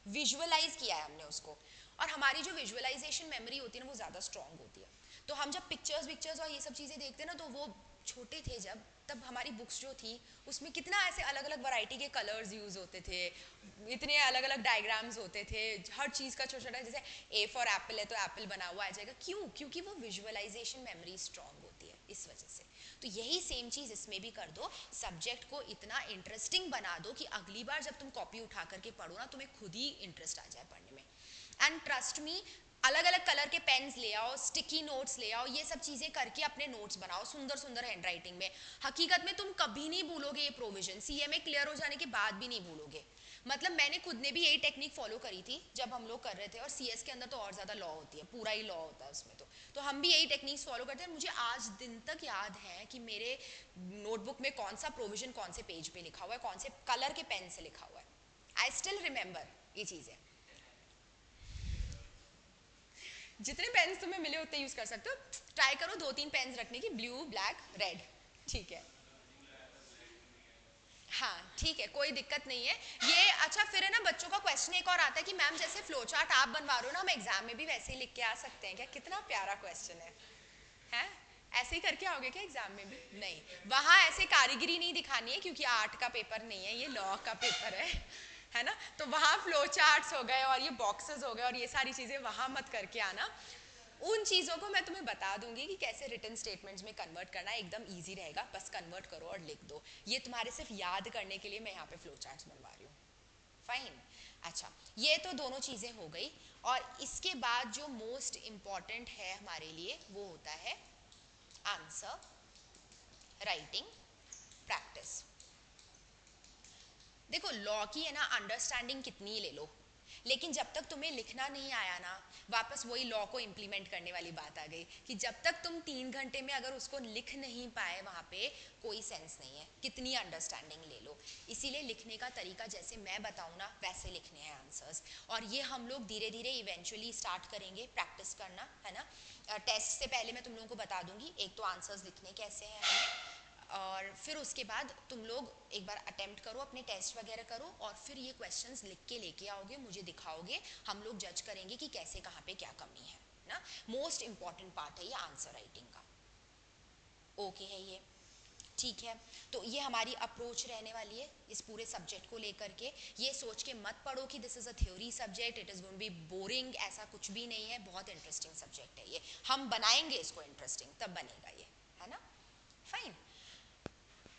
विजुअलाइज किया है हमने उसको, और हमारी जो विजुअलाइजेशन मेमोरी होती है ना वो ज़्यादा स्ट्रांग होती है। तो हम जब पिक्चर्स और ये सब चीज़ें देखते हैं ना, तो वो छोटे थे जब, तब हमारी बुक्स जो थी उसमें कितना ऐसे अलग अलग वैरायटी के कलर्स यूज़ होते थे, इतने अलग अलग डायग्राम्स होते थे, हर चीज़ का छोटा छोटा, जैसे ए फॉर एप्पल है तो एप्पल बना हुआ आ जाएगा, क्यों, क्योंकि वो विजुअलाइजेशन मेमोरी स्ट्रांग होती है इस वजह से। तो यही सेम चीज़ इसमें भी कर दो, सब्जेक्ट को इतना इंटरेस्टिंग बना दो कि अगली बार जब तुम कॉपी उठा करके पढ़ो ना तुम्हें खुद ही इंटरेस्ट आ जाए पढ़ने में। एंड ट्रस्ट मी, अलग अलग कलर के पेन्स ले आओ, स्टिकी नोट्स ले आओ, ये सब चीज़ें करके अपने नोट्स बनाओ सुंदर सुंदर हैंड राइटिंग में, हकीकत में तुम कभी नहीं भूलोगे ये प्रोविजन, सीएमए क्लियर हो जाने के बाद भी नहीं भूलोगे। मतलब मैंने खुद ने भी यही टेक्निक फॉलो करी थी जब हम लोग कर रहे थे, और सीएस के अंदर तो और ज़्यादा लॉ होती है, पूरा ही लॉ होता है उसमें, तो हम भी यही टेक्निक्स फॉलो करते हैं। मुझे आज दिन तक याद है कि मेरे नोटबुक में कौन सा प्रोविजन कौन से पेज पे लिखा हुआ है, कौन से कलर के पेन से लिखा हुआ है, आई स्टिल रिमेंबर ये चीज़ें। जितने पेन्स तुम्हें मिले उतने यूज कर सकते हो, ट्राई करो 2-3 पेन्स रखने की, ब्लू ब्लैक रेड, ठीक है, हाँ ठीक है कोई दिक्कत नहीं है ये। अच्छा फिर है ना बच्चों का क्वेश्चन एक और आता है कि मैम जैसे फ्लो चार्ट आप बनवा रहे हो ना, हम एग्जाम में भी वैसे ही लिख के आ सकते हैं क्या, कितना प्यारा क्वेश्चन है, ऐसे ही करके आओगे क्या एग्जाम में भी, नहीं वहाँ ऐसे कारीगरी नहीं दिखानी है क्योंकि आर्ट का पेपर नहीं है, ये लॉ का पेपर है ना, तो वहाँ फ्लो चार्ट्स हो गए और ये बॉक्सेस हो गए और ये सारी चीज़ें वहाँ मत करके आना। उन चीज़ों को मैं तुम्हें बता दूंगी कि कैसे रिटन स्टेटमेंट्स में कन्वर्ट करना है, एकदम इजी रहेगा, बस कन्वर्ट करो और लिख दो, ये तुम्हारे सिर्फ याद करने के लिए मैं यहाँ पे फ्लो चार्ट्स बनवा रही हूँ, फाइन। अच्छा ये तो दोनों चीज़ें हो गई, और इसके बाद जो मोस्ट इम्पॉर्टेंट है हमारे लिए वो होता है आंसर राइटिंग प्रैक्टिस। देखो लॉ की है ना अंडरस्टैंडिंग कितनी ही ले लो, लेकिन जब तक तुम्हें लिखना नहीं आया ना, वापस वही लॉ को इम्प्लीमेंट करने वाली बात आ गई कि जब तक तुम 3 घंटे में अगर उसको लिख नहीं पाए वहाँ पे कोई सेंस नहीं है, कितनी अंडरस्टैंडिंग ले लो। इसीलिए लिखने का तरीका जैसे मैं बताऊँ ना वैसे लिखने हैं आंसर्स, और ये हम लोग धीरे धीरे इवेंचुअली स्टार्ट करेंगे प्रैक्टिस करना, है ना। टेस्ट से पहले मैं तुम लोगों को बता दूंगी एक तो आंसर्स लिखने कैसे हैं हमें, और फिर उसके बाद तुम लोग एक बार अटेम्प्ट करो, अपने टेस्ट वगैरह करो, और फिर ये क्वेश्चंस लिख के लेके आओगे, मुझे दिखाओगे, हम लोग जज करेंगे कि कैसे कहाँ पे क्या कमी है ना। मोस्ट इंपॉर्टेंट पार्ट है ये आंसर राइटिंग का, ओके है ये, ठीक है। तो ये हमारी अप्रोच रहने वाली है इस पूरे सब्जेक्ट को लेकर के। ये सोच के मत पढ़ो कि this is a theory subject, it is going be boring, ऐसा कुछ भी नहीं है, बहुत इंटरेस्टिंग सब्जेक्ट है ये, हम बनाएंगे इसको इंटरेस्टिंग तब बनेगा ये, है ना, फाइन,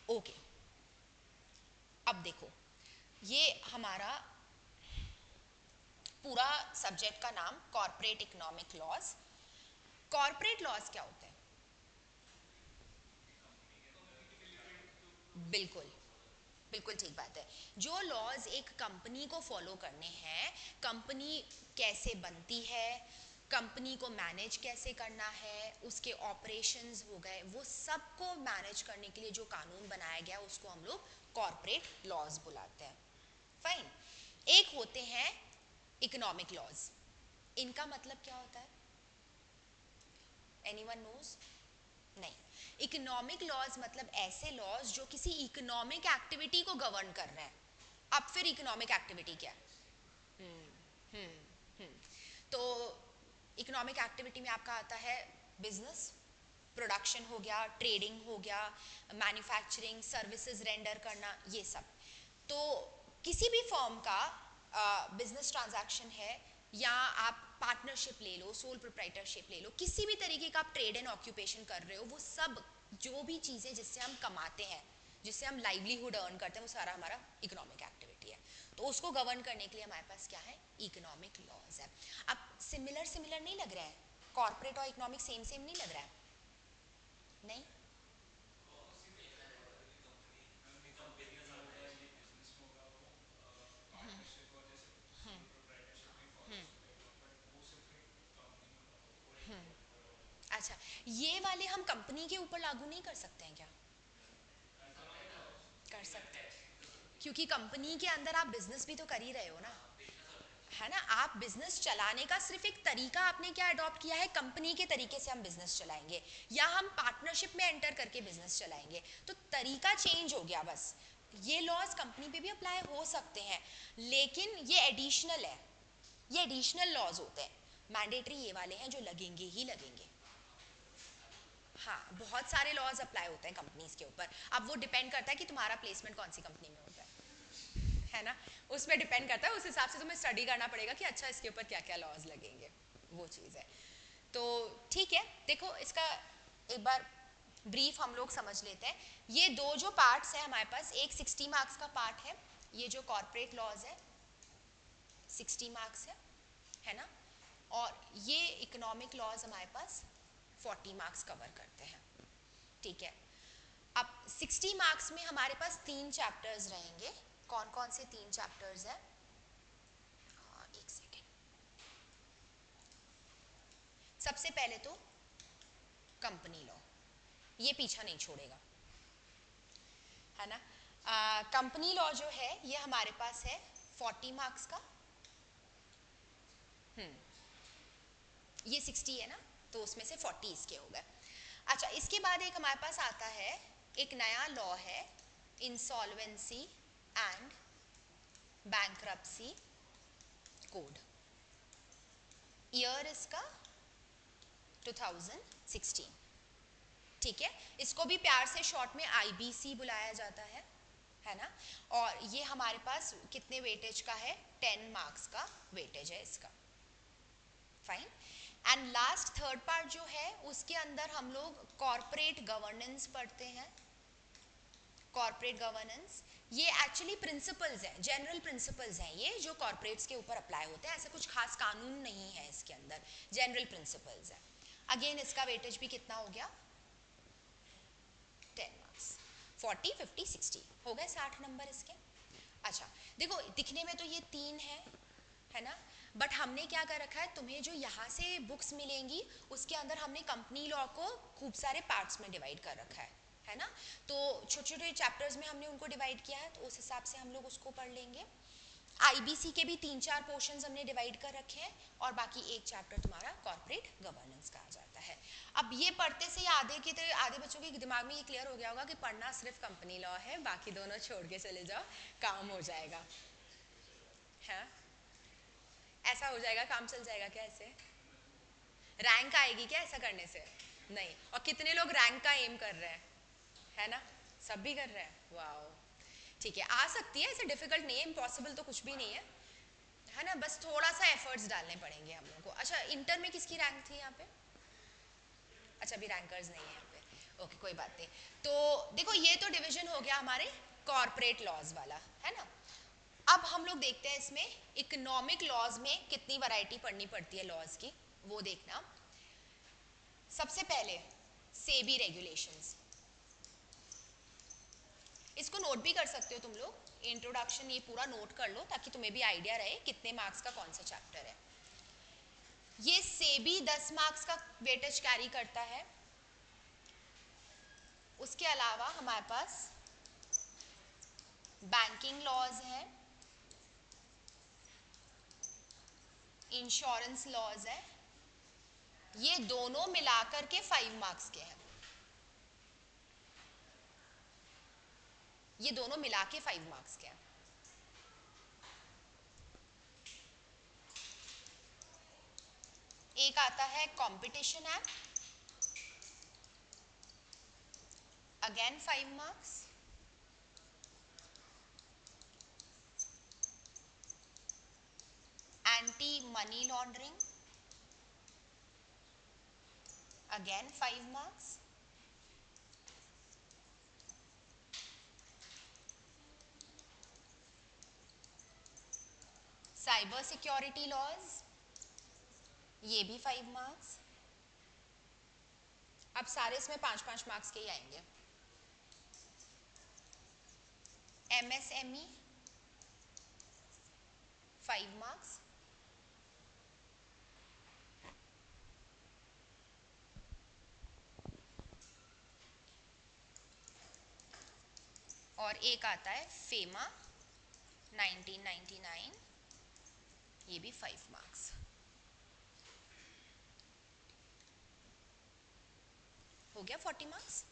ओके। अब देखो ये हमारा पूरा सब्जेक्ट का नाम corporate economic laws. Corporate laws क्या होते हैं, बिल्कुल बिल्कुल ठीक बात है, जो लॉज एक कंपनी को फॉलो करने हैं, कंपनी कैसे बनती है, कंपनी को मैनेज कैसे करना है, उसके ऑपरेशंस हो गए, वो सबको मैनेज करने के लिए जो कानून बनाया गया उसको हम लोग कॉर्पोरेट लॉज बुलाते हैं, फाइन। एक होते हैं इकोनॉमिक लॉज, इनका मतलब क्या होता है, एनीवन नोज, नहीं, इकोनॉमिक लॉज मतलब ऐसे लॉज जो किसी इकोनॉमिक एक्टिविटी को गवर्न कर रहे हैं। अब फिर इकोनॉमिक एक्टिविटी क्या है, तो इकोनॉमिक एक्टिविटी में आपका आता है बिजनेस, प्रोडक्शन हो गया, ट्रेडिंग हो गया, मैन्युफैक्चरिंग, सर्विसेज रेंडर करना, ये सब। तो किसी भी फर्म का बिजनेस ट्रांजैक्शन है, या आप पार्टनरशिप ले लो, सोल प्रोप्राइटरशिप ले लो, किसी भी तरीके का आप ट्रेड एंड ऑक्यूपेशन कर रहे हो, वो सब जो भी चीज़ें जिससे हम कमाते हैं, जिससे हम लाइवलीहुड अर्न करते हैं, वो सारा हमारा इकोनॉमिक एक्टिविटी है। तो उसको गवर्न करने के लिए हमारे पास क्या है, इकोनॉमिक लॉज है। अब सिमिलर सिमिलर नहीं लग रहा है, कॉर्पोरेट और इकोनॉमिक सेम सेम नहीं लग रहा है? नहीं, अच्छा, ये वाले हम कंपनी के ऊपर लागू नहीं कर सकते हैं क्या? कर सकते हैं, क्योंकि कंपनी के अंदर आप बिजनेस भी तो कर ही रहे हो ना, है ना? आप बिजनेस चलाने का सिर्फ एक तरीका आपने क्या अडॉप्ट किया है, कंपनी के तरीके से हम बिजनेस चलाएंगे या हम पार्टनरशिप में एंटर करके बिजनेस चलाएंगे, तो तरीका चेंज हो गया बस। ये लॉज कंपनी पे भी अप्लाई हो सकते हैं, लेकिन ये एडिशनल है, ये एडिशनल लॉज होते हैं, मैंडेटरी ये वाले हैं जो लगेंगे ही लगेंगे। हाँ, बहुत सारे लॉज अप्लाई होते हैं कंपनीज के ऊपर, अब वो डिपेंड करता है कि तुम्हारा प्लेसमेंट कौन सी कंपनी में होता है ना, उसमें डिपेंड करता है, उस हिसाब से तुम्हें स्टडी करना पड़ेगा कि अच्छा इसके ऊपर क्या क्या लॉज लगेंगे, वो चीज़ है। तो ठीक है, देखो इसका एक बार ब्रीफ हम लोग समझ लेते हैं। ये दो जो पार्ट्स हैं हमारे पास, एक 60 मार्क्स का पार्ट है, ये जो कॉर्पोरेट लॉज है 60 मार्क्स है ना, और ये इकोनॉमिक लॉज हमारे पास 40 मार्क्स कवर करते हैं, ठीक है। अब 60 मार्क्स में हमारे पास 3 चैप्टर्स रहेंगे, कौन कौन से 3 चैप्टर्स हैं? हाँ, एक सेकेंड। सबसे पहले तो कंपनी लॉ, ये पीछा नहीं छोड़ेगा, है ना। कंपनी लॉ जो है ये हमारे पास है 40 मार्क्स का, ये 60 है ना, तो उसमें से 40 इसके हो गए। अच्छा, इसके बाद एक हमारे पास आता है, एक नया लॉ है, insolvency and bankruptcy code, year इसका 2016, ठीक है। इसको भी प्यार से शॉर्ट में आईबीसी बुलाया जाता है ना। और ये हमारे पास कितने वेटेज का है, 10 मार्क्स का वेटेज है इसका, fine. And last third part जो है उसके अंदर हम लोग कॉर्पोरेट गवर्नेंस पढ़ते हैं। कॉर्पोरेट गवर्नेंस ये एक्चुअली प्रिंसिपल्स हैं, जनरल प्रिंसिपल्स हैं, ये जो कॉर्पोरेट्स के ऊपर अप्लाई होते हैं, ऐसा कुछ खास कानून नहीं है इसके अंदर, जनरल प्रिंसिपल्स है। अगेन इसका वेटेज भी कितना हो गया, 10 मार्क्स, 40 50 60 हो गए 60 नंबर इसके। अच्छा, देखो दिखने में तो ये 3 है ना, बट हमने क्या कर रखा है, तुम्हें जो यहाँ से बुक्स मिलेंगी उसके अंदर हमने कंपनी लॉ को खूब सारे पार्ट्स में डिवाइड कर रखा है ना। तो छोटे छोटे चैप्टर्स में हमने उनको डिवाइड किया है, तो उस हिसाब से हम लोग उसको पढ़ लेंगे। आईबीसी के भी 3-4 पोर्शंस हमने डिवाइड कर रखे हैं, और बाकी एक चैप्टर तुम्हारा कॉर्पोरेट गवर्नेंस का आ जाता है। अब ये पढ़ते से आधे बच्चों के दिमाग में ये क्लियर हो गया होगा कि पढ़ना सिर्फ कंपनी लॉ है, बाकी दोनों छोड़ के चले जाओ, काम हो जाएगा, है ऐसा हो जाएगा, काम चल जाएगा क्या ऐसे? रैंक आएगी क्या ऐसा करने से? नहीं। और कितने लोग रैंक का एम कर रहे हैं, है ना, सब भी कर रहे हैं, वाओ, ठीक है, आ सकती है, ऐसे डिफिकल्ट नहीं है, इम्पॉसिबल तो कुछ भी नहीं है ना, बस थोड़ा सा एफर्ट्स डालने पड़ेंगे हम लोगों को। अच्छा, इंटर में किसकी रैंक थी यहाँ पे? अच्छा, अभी रैंकर्स नहीं है यहाँ पे, ओके कोई बात नहीं। तो देखो ये तो डिवीजन हो गया हमारे कॉर्पोरेट लॉज वाला, है ना। अब हम लोग देखते हैं इसमें इकोनॉमिक लॉज में कितनी वैरायटी पढ़नी पड़ती है लॉज की, वो देखना। सबसे पहले सेबी रेगुलेशंस, इसको नोट भी कर सकते हो तुम लोग, इंट्रोडक्शन ये पूरा नोट कर लो ताकि तुम्हें भी आइडिया रहे कितने मार्क्स का कौन सा चैप्टर है। ये सेबी 10 मार्क्स का वेटेज कैरी करता है। उसके अलावा हमारे पास बैंकिंग लॉज है, इंश्योरेंस लॉज है, ये दोनों मिलाकर के 5 मार्क्स के हैं, ये दोनों मिला के 5 मार्क्स के हैं। एक आता है competition act, again 5 marks. Anti money laundering, again 5 marks. Cyber security laws, ये भी 5 मार्क्स। अब सारे इसमें 5-5 मार्क्स के ही आएंगे। MSME 5 marks. और एक आता है फेमा 1999, ये भी 5 मार्क्स। हो गया 40 मार्क्स।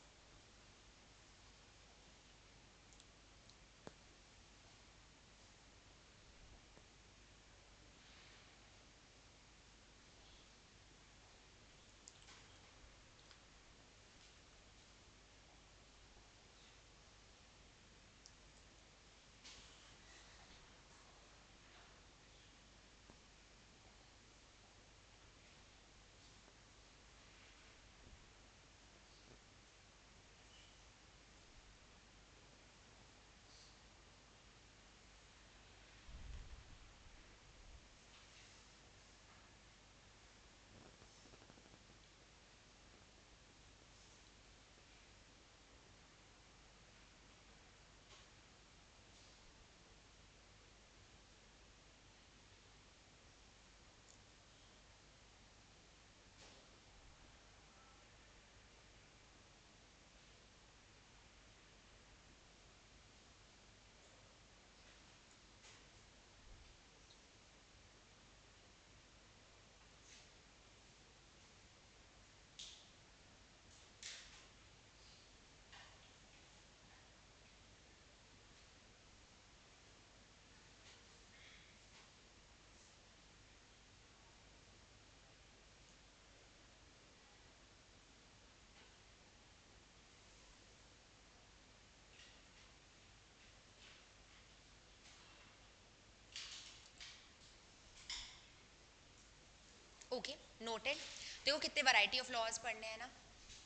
Okay, noted. देखो कितने वैरायटी ऑफ लॉज पढ़ने हैं ना,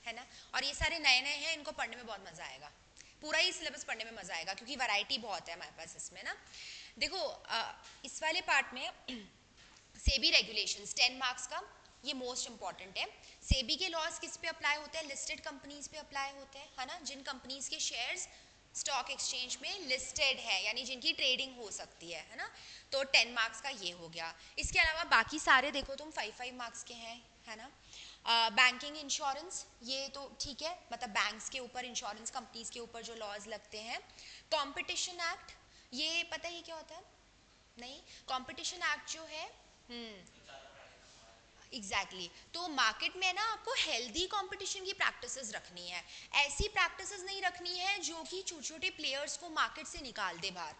है ना। और ये सारे नए नए हैं, इनको पढ़ने में बहुत मजा आएगा। पूरा ही सिलेबस पढ़ने में मजा आएगा क्योंकि वैरायटी बहुत है हमारे पास इसमें ना। देखो इस वाले पार्ट में सेबी रेगुलेशंस 10 मार्क्स का, ये मोस्ट इंपॉर्टेंट है। सेबी के लॉज किस पे अप्लाई होते हैं? लिस्टेड कंपनीज पे अप्लाई होते हैं, है ना। जिन कंपनीज के शेयर्स स्टॉक एक्सचेंज में लिस्टेड है, यानी जिनकी ट्रेडिंग हो सकती है ना। तो 10 मार्क्स का ये हो गया। इसके अलावा बाकी सारे देखो तुम 5-5 मार्क्स के हैं, है ना। बैंकिंग इंश्योरेंस, ये तो ठीक है, मतलब बैंक्स के ऊपर, इंश्योरेंस कंपनीज के ऊपर जो लॉज लगते हैं। कंपटीशन एक्ट, ये पता ही क्या होता है? नहीं, कंपटीशन एक्ट जो है, एग्जैक्टली तो मार्केट में ना आपको हेल्दी कंपटीशन की प्रैक्टिसेस रखनी है। ऐसी प्रैक्टिसेस नहीं रखनी है जो कि छोटे छोटे प्लेयर्स को मार्केट से निकाल दे बाहर,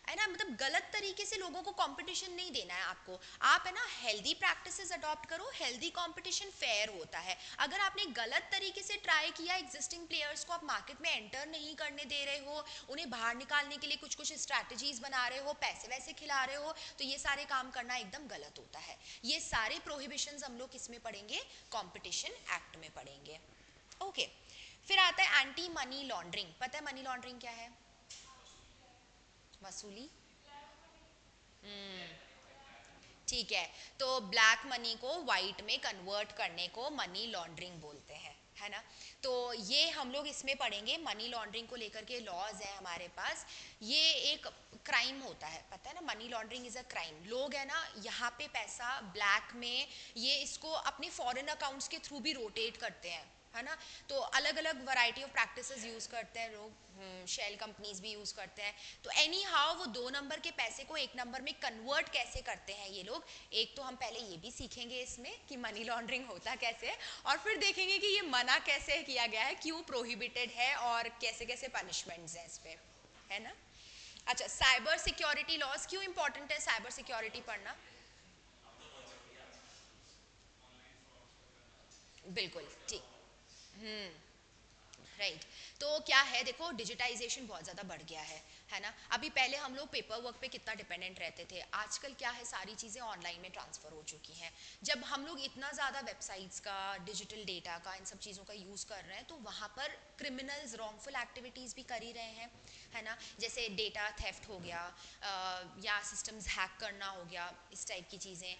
है ना। मतलब गलत तरीके से लोगों को कंपटीशन नहीं देना है आपको। आप है ना हेल्दी प्रैक्टिसेस अडॉप्ट करो, हेल्दी कंपटीशन फेयर होता है। अगर आपने गलत तरीके से ट्राई किया, एग्जिस्टिंग प्लेयर्स को आप मार्केट में एंटर नहीं करने दे रहे हो, उन्हें बाहर निकालने के लिए कुछ कुछ स्ट्रैटेजीज बना रहे हो, पैसे वैसे खिला रहे हो, तो ये सारे काम करना एकदम गलत होता है। ये सारे प्रोहिबिशंस हम लोग किस में पढ़ेंगे? कंपटीशन एक्ट में पढ़ेंगे। ओके, फिर आता है एंटी मनी लॉन्ड्रिंग। पता है मनी लॉन्ड्रिंग क्या है? वसूली। ठीक है, तो ब्लैक मनी को वाइट में कन्वर्ट करने को मनी लॉन्ड्रिंग बोलते हैं, है ना। तो ये हम लोग इसमें पढ़ेंगे। मनी लॉन्ड्रिंग को लेकर के लॉज है हमारे पास। ये एक क्राइम होता है, पता है ना। Money laundering is a crime. लोग है ना यहाँ पे पैसा ब्लैक में, ये इसको अपने फॉरेन अकाउंट्स के थ्रू भी रोटेट करते हैं, है ना। तो अलग अलग वैरायटी ऑफ प्रैक्टिसेस यूज करते हैं लोग, शेल कंपनीज भी यूज करते हैं। तो एनी हाउ वो 2 नंबर के पैसे को 1 नंबर में कन्वर्ट कैसे करते हैं ये लोग, एक तो हम पहले ये भी सीखेंगे इसमें कि मनी लॉन्ड्रिंग होता कैसे है, और फिर देखेंगे कि ये मना कैसे किया गया है, क्यों प्रोहिबिटेड है, और कैसे कैसे पनिशमेंट्स हैं इस पे, है ना। अच्छा, साइबर सिक्योरिटी लॉज क्यों इंपॉर्टेंट है साइबर सिक्योरिटी पढ़ना? बिल्कुल ठीक। राइट तो क्या है देखो डिजिटाइजेशन बहुत ज़्यादा बढ़ गया है ना। अभी पहले हम लोग पेपर वर्क पे कितना डिपेंडेंट रहते थे, आजकल क्या है सारी चीज़ें ऑनलाइन में ट्रांसफ़र हो चुकी हैं। जब हम लोग इतना ज़्यादा वेबसाइट्स का, डिजिटल डेटा का, इन सब चीज़ों का यूज़ कर रहे हैं तो वहाँ पर क्रिमिनल्स रॉन्गफुल एक्टिविटीज़ भी कर ही रहे हैं, है ना। जैसे डेटा थेफ्ट हो गया, या सिस्टम्स हैक करना हो गया, इस टाइप की चीज़ें।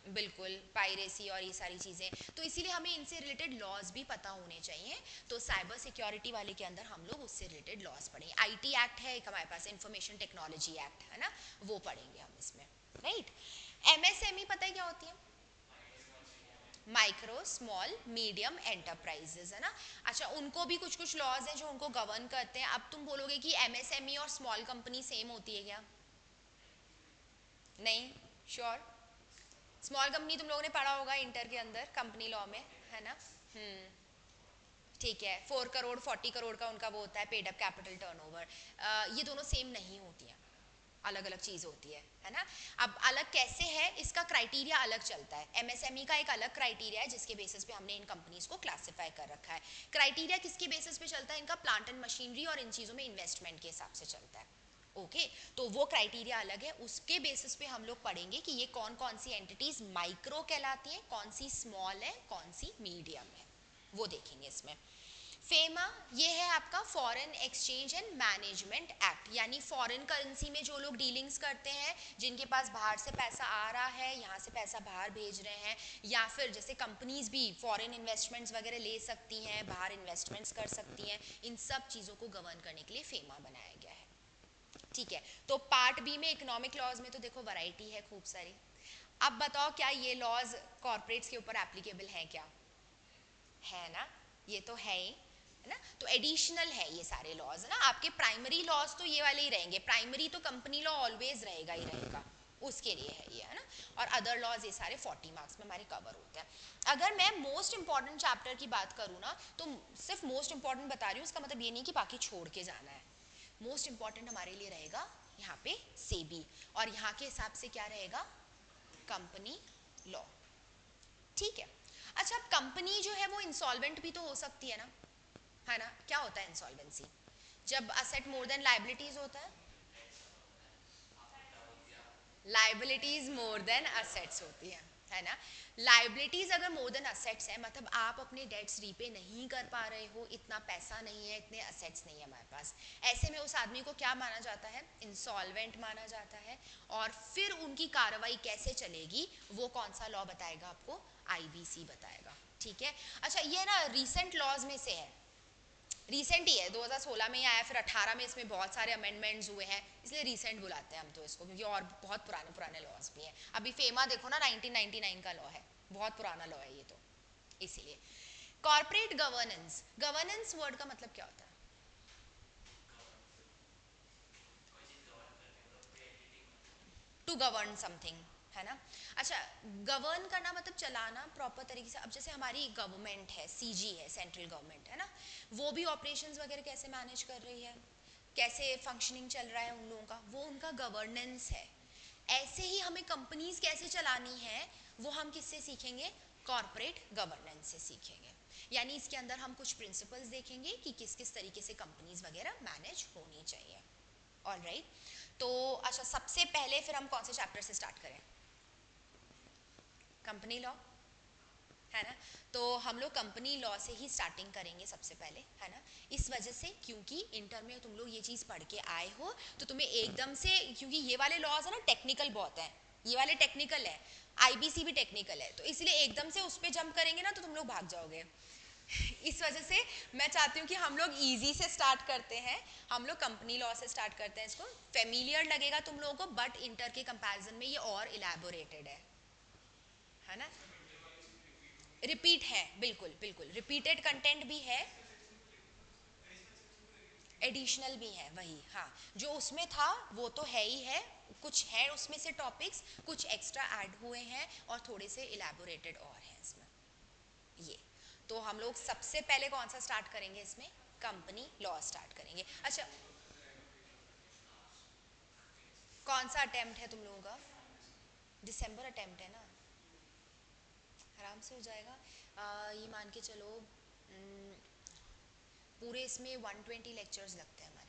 बिल्कुल पायरेसी और ये सारी चीज़ें, तो इसीलिए हमें इनसे रिलेटेड लॉज भी पता होने चाहिए। तो साइबर सिक्योरिटी वाले के अंदर हम लोग उससे रिलेटेड लॉज पढ़ेंगे। आईटी एक्ट है एक हमारे पास, इंफॉर्मेशन टेक्नोलॉजी एक्ट है ना, वो पढ़ेंगे हम इसमें, राइट। एमएसएमई पता है क्या होती है? माइक्रो स्मॉल मीडियम एंटरप्राइजेज, है ना। अच्छा उनको भी कुछ कुछ लॉज हैं जो उनको गवर्न करते हैं। अब तुम बोलोगे कि एमएसएमई और स्मॉल कंपनी सेम होती है क्या? नहीं, श्योर। स्मॉल कंपनी तुम लोगों ने पढ़ा होगा इंटर के अंदर कंपनी लॉ में, है ना। ठीक है, 4 करोड़ 40 करोड़ का उनका वो होता है पेड अप कैपिटल टर्नओवर। ये दोनों सेम नहीं होती हैं, अलग अलग चीज़ होती है ना। अब अलग कैसे है, इसका क्राइटेरिया अलग चलता है। एमएसएमई का एक अलग क्राइटेरिया है जिसके बेसिस पे हमने इन कंपनीज को क्लासिफाई कर रखा है। क्राइटेरिया किसके बेसिस पे चलता है? इनका प्लांट एंड मशीनरी और इन चीज़ों में इन्वेस्टमेंट के हिसाब से चलता है। ओके तो वो क्राइटेरिया अलग है, उसके बेसिस पे हम लोग पढ़ेंगे कि ये कौन कौन सी एंटिटीज माइक्रो कहलाती हैं, कौन सी स्मॉल है, कौन सी मीडियम है, वो देखेंगे इसमें। फेमा ये है आपका foreign exchange and management act, यानी फॉरेन करेंसी में जो लोग डीलिंग्स करते हैं, जिनके पास बाहर से पैसा आ रहा है, यहाँ से पैसा बाहर भेज रहे हैं, या फिर जैसे कंपनीज भी फॉरेन इन्वेस्टमेंट्स वगैरह ले सकती हैं, बाहर इन्वेस्टमेंट्स कर सकती हैं, इन सब चीज़ों को गवर्न करने के लिए फेमा बनाया गया है। ठीक है, तो पार्ट बी में इकोनॉमिक लॉज में तो देखो वैरायटी है खूब सारी। अब बताओ क्या ये लॉज कॉर्पोरेट्स के ऊपर एप्लीकेबल है क्या? है ना, ये तो है ना। तो एडिशनल है ये सारे लॉज, है ना। आपके प्राइमरी लॉज तो ये वाले ही रहेंगे, प्राइमरी तो कंपनी लॉ ऑलवेज रहेगा ही रहेगा, उसके लिए है ये, है ना। और अदर लॉज ये सारे 40 मार्क्स में हमारे कवर होते हैं। अगर मैं मोस्ट इंपॉर्टेंट चैप्टर की बात करूँ ना, तो सिर्फ मोस्ट इंपॉर्टेंट बता रही हूँ, इसका मतलब ये नहीं कि बाकी छोड़ के जाना है। मोस्ट इंपॉर्टेंट हमारे लिए रहेगा यहाँ पे सेबी, और यहाँ के हिसाब से क्या रहेगा? Company law. ठीक है। अच्छा अब कंपनी जो है वो इंसॉल्वेंट भी तो हो सकती है ना। क्या होता है इंसॉल्वेंसी? जब असेट मोर देन लाइबिलिटीज होता है, लाइबिलिटीज मोर देन असेट्स होती है ना। लाइबिलिटीज अगर मोर देन असेट्स है, मतलब आप अपने डेट्स रीपे नहीं कर पा रहे हो, इतना पैसा नहीं है, इतने असेट्स नहीं है हमारे पास, ऐसे में उस आदमी को क्या माना जाता है? इंसॉल्वेंट माना जाता है। और फिर उनकी कार्रवाई कैसे चलेगी वो कौन सा लॉ बताएगा आपको? आईबीसी बताएगा। ठीक है। अच्छा ये ना रिसेंट लॉज में से है, रिसेंट ही है, 2016 में ही आया, फिर 18 में इसमें बहुत सारे अमेंडमेंट्स हुए हैं, इसलिए रिसेंट बुलाते हैं हम तो इसको, क्योंकि और बहुत पुराने पुराने लॉज भी हैं। अभी फेमा देखो ना 1999 का लॉ है, बहुत पुराना लॉ है ये तो, इसीलिए। कॉर्पोरेट गवर्नेंस, गवर्नेंस वर्ड का मतलब क्या होता है? टू गवर्न समथिंग, है ना। अच्छा गवर्न करना मतलब चलाना प्रॉपर तरीके से। अब जैसे हमारी गवर्नमेंट है, सीजी है, सेंट्रल गवर्नमेंट, है ना, वो भी ऑपरेशंस वगैरह कैसे मैनेज कर रही है, कैसे फंक्शनिंग चल रहा है उन लोगों का, वो उनका गवर्नेंस है। ऐसे ही हमें कंपनीज कैसे चलानी है वो हम किससे सीखेंगे? कॉर्पोरेट गवर्नेंस से सीखेंगे। यानी इसके अंदर हम कुछ प्रिंसिपल्स देखेंगे कि किस किस तरीके से कंपनीज वगैरह मैनेज होनी चाहिए। ऑल राइट तो अच्छा सबसे पहले फिर हम कौन से चैप्टर से स्टार्ट करें? कंपनी लॉ, है ना। तो हम लोग कंपनी लॉ से ही स्टार्टिंग करेंगे सबसे पहले, है ना। इस वजह से क्योंकि इंटर में तुम लोग ये चीज़ पढ़ के आए हो, तो तुम्हें एकदम से, क्योंकि ये वाले लॉज है ना टेक्निकल बहुत है, ये वाले टेक्निकल है, आईबीसी भी टेक्निकल है, तो इसलिए एकदम से उस पर जंप करेंगे ना तो तुम लोग भाग जाओगे। इस वजह से मैं चाहती हूँ कि हम लोग इजी से स्टार्ट करते हैं, हम लोग कंपनी लॉ से स्टार्ट करते हैं। इसको फेमिलियर लगेगा तुम लोगों को, बट इंटर के कंपैरिजन में ये और इलेबोरेटेड है ना। रिपीट है, बिल्कुल बिल्कुल रिपीटेड कंटेंट भी है, एडिशनल भी है, वही हाँ, जो उसमें था वो तो है ही है, कुछ है उसमें से टॉपिक्स, कुछ एक्स्ट्रा ऐड हुए हैं और थोड़े से इलेबोरेटेड और हैं इसमें। ये तो हम लोग सबसे पहले कौन सा स्टार्ट करेंगे इसमें? कंपनी लॉ स्टार्ट करेंगे। अच्छा कौन सा अटेम्प्ट है तुम लोगों का? दिसंबर अटेम्प्ट है ना, आराम से हो जाएगा। ये मान के चलो पूरे इसमें 120 लेक्चर्स लगते हैं हमारे।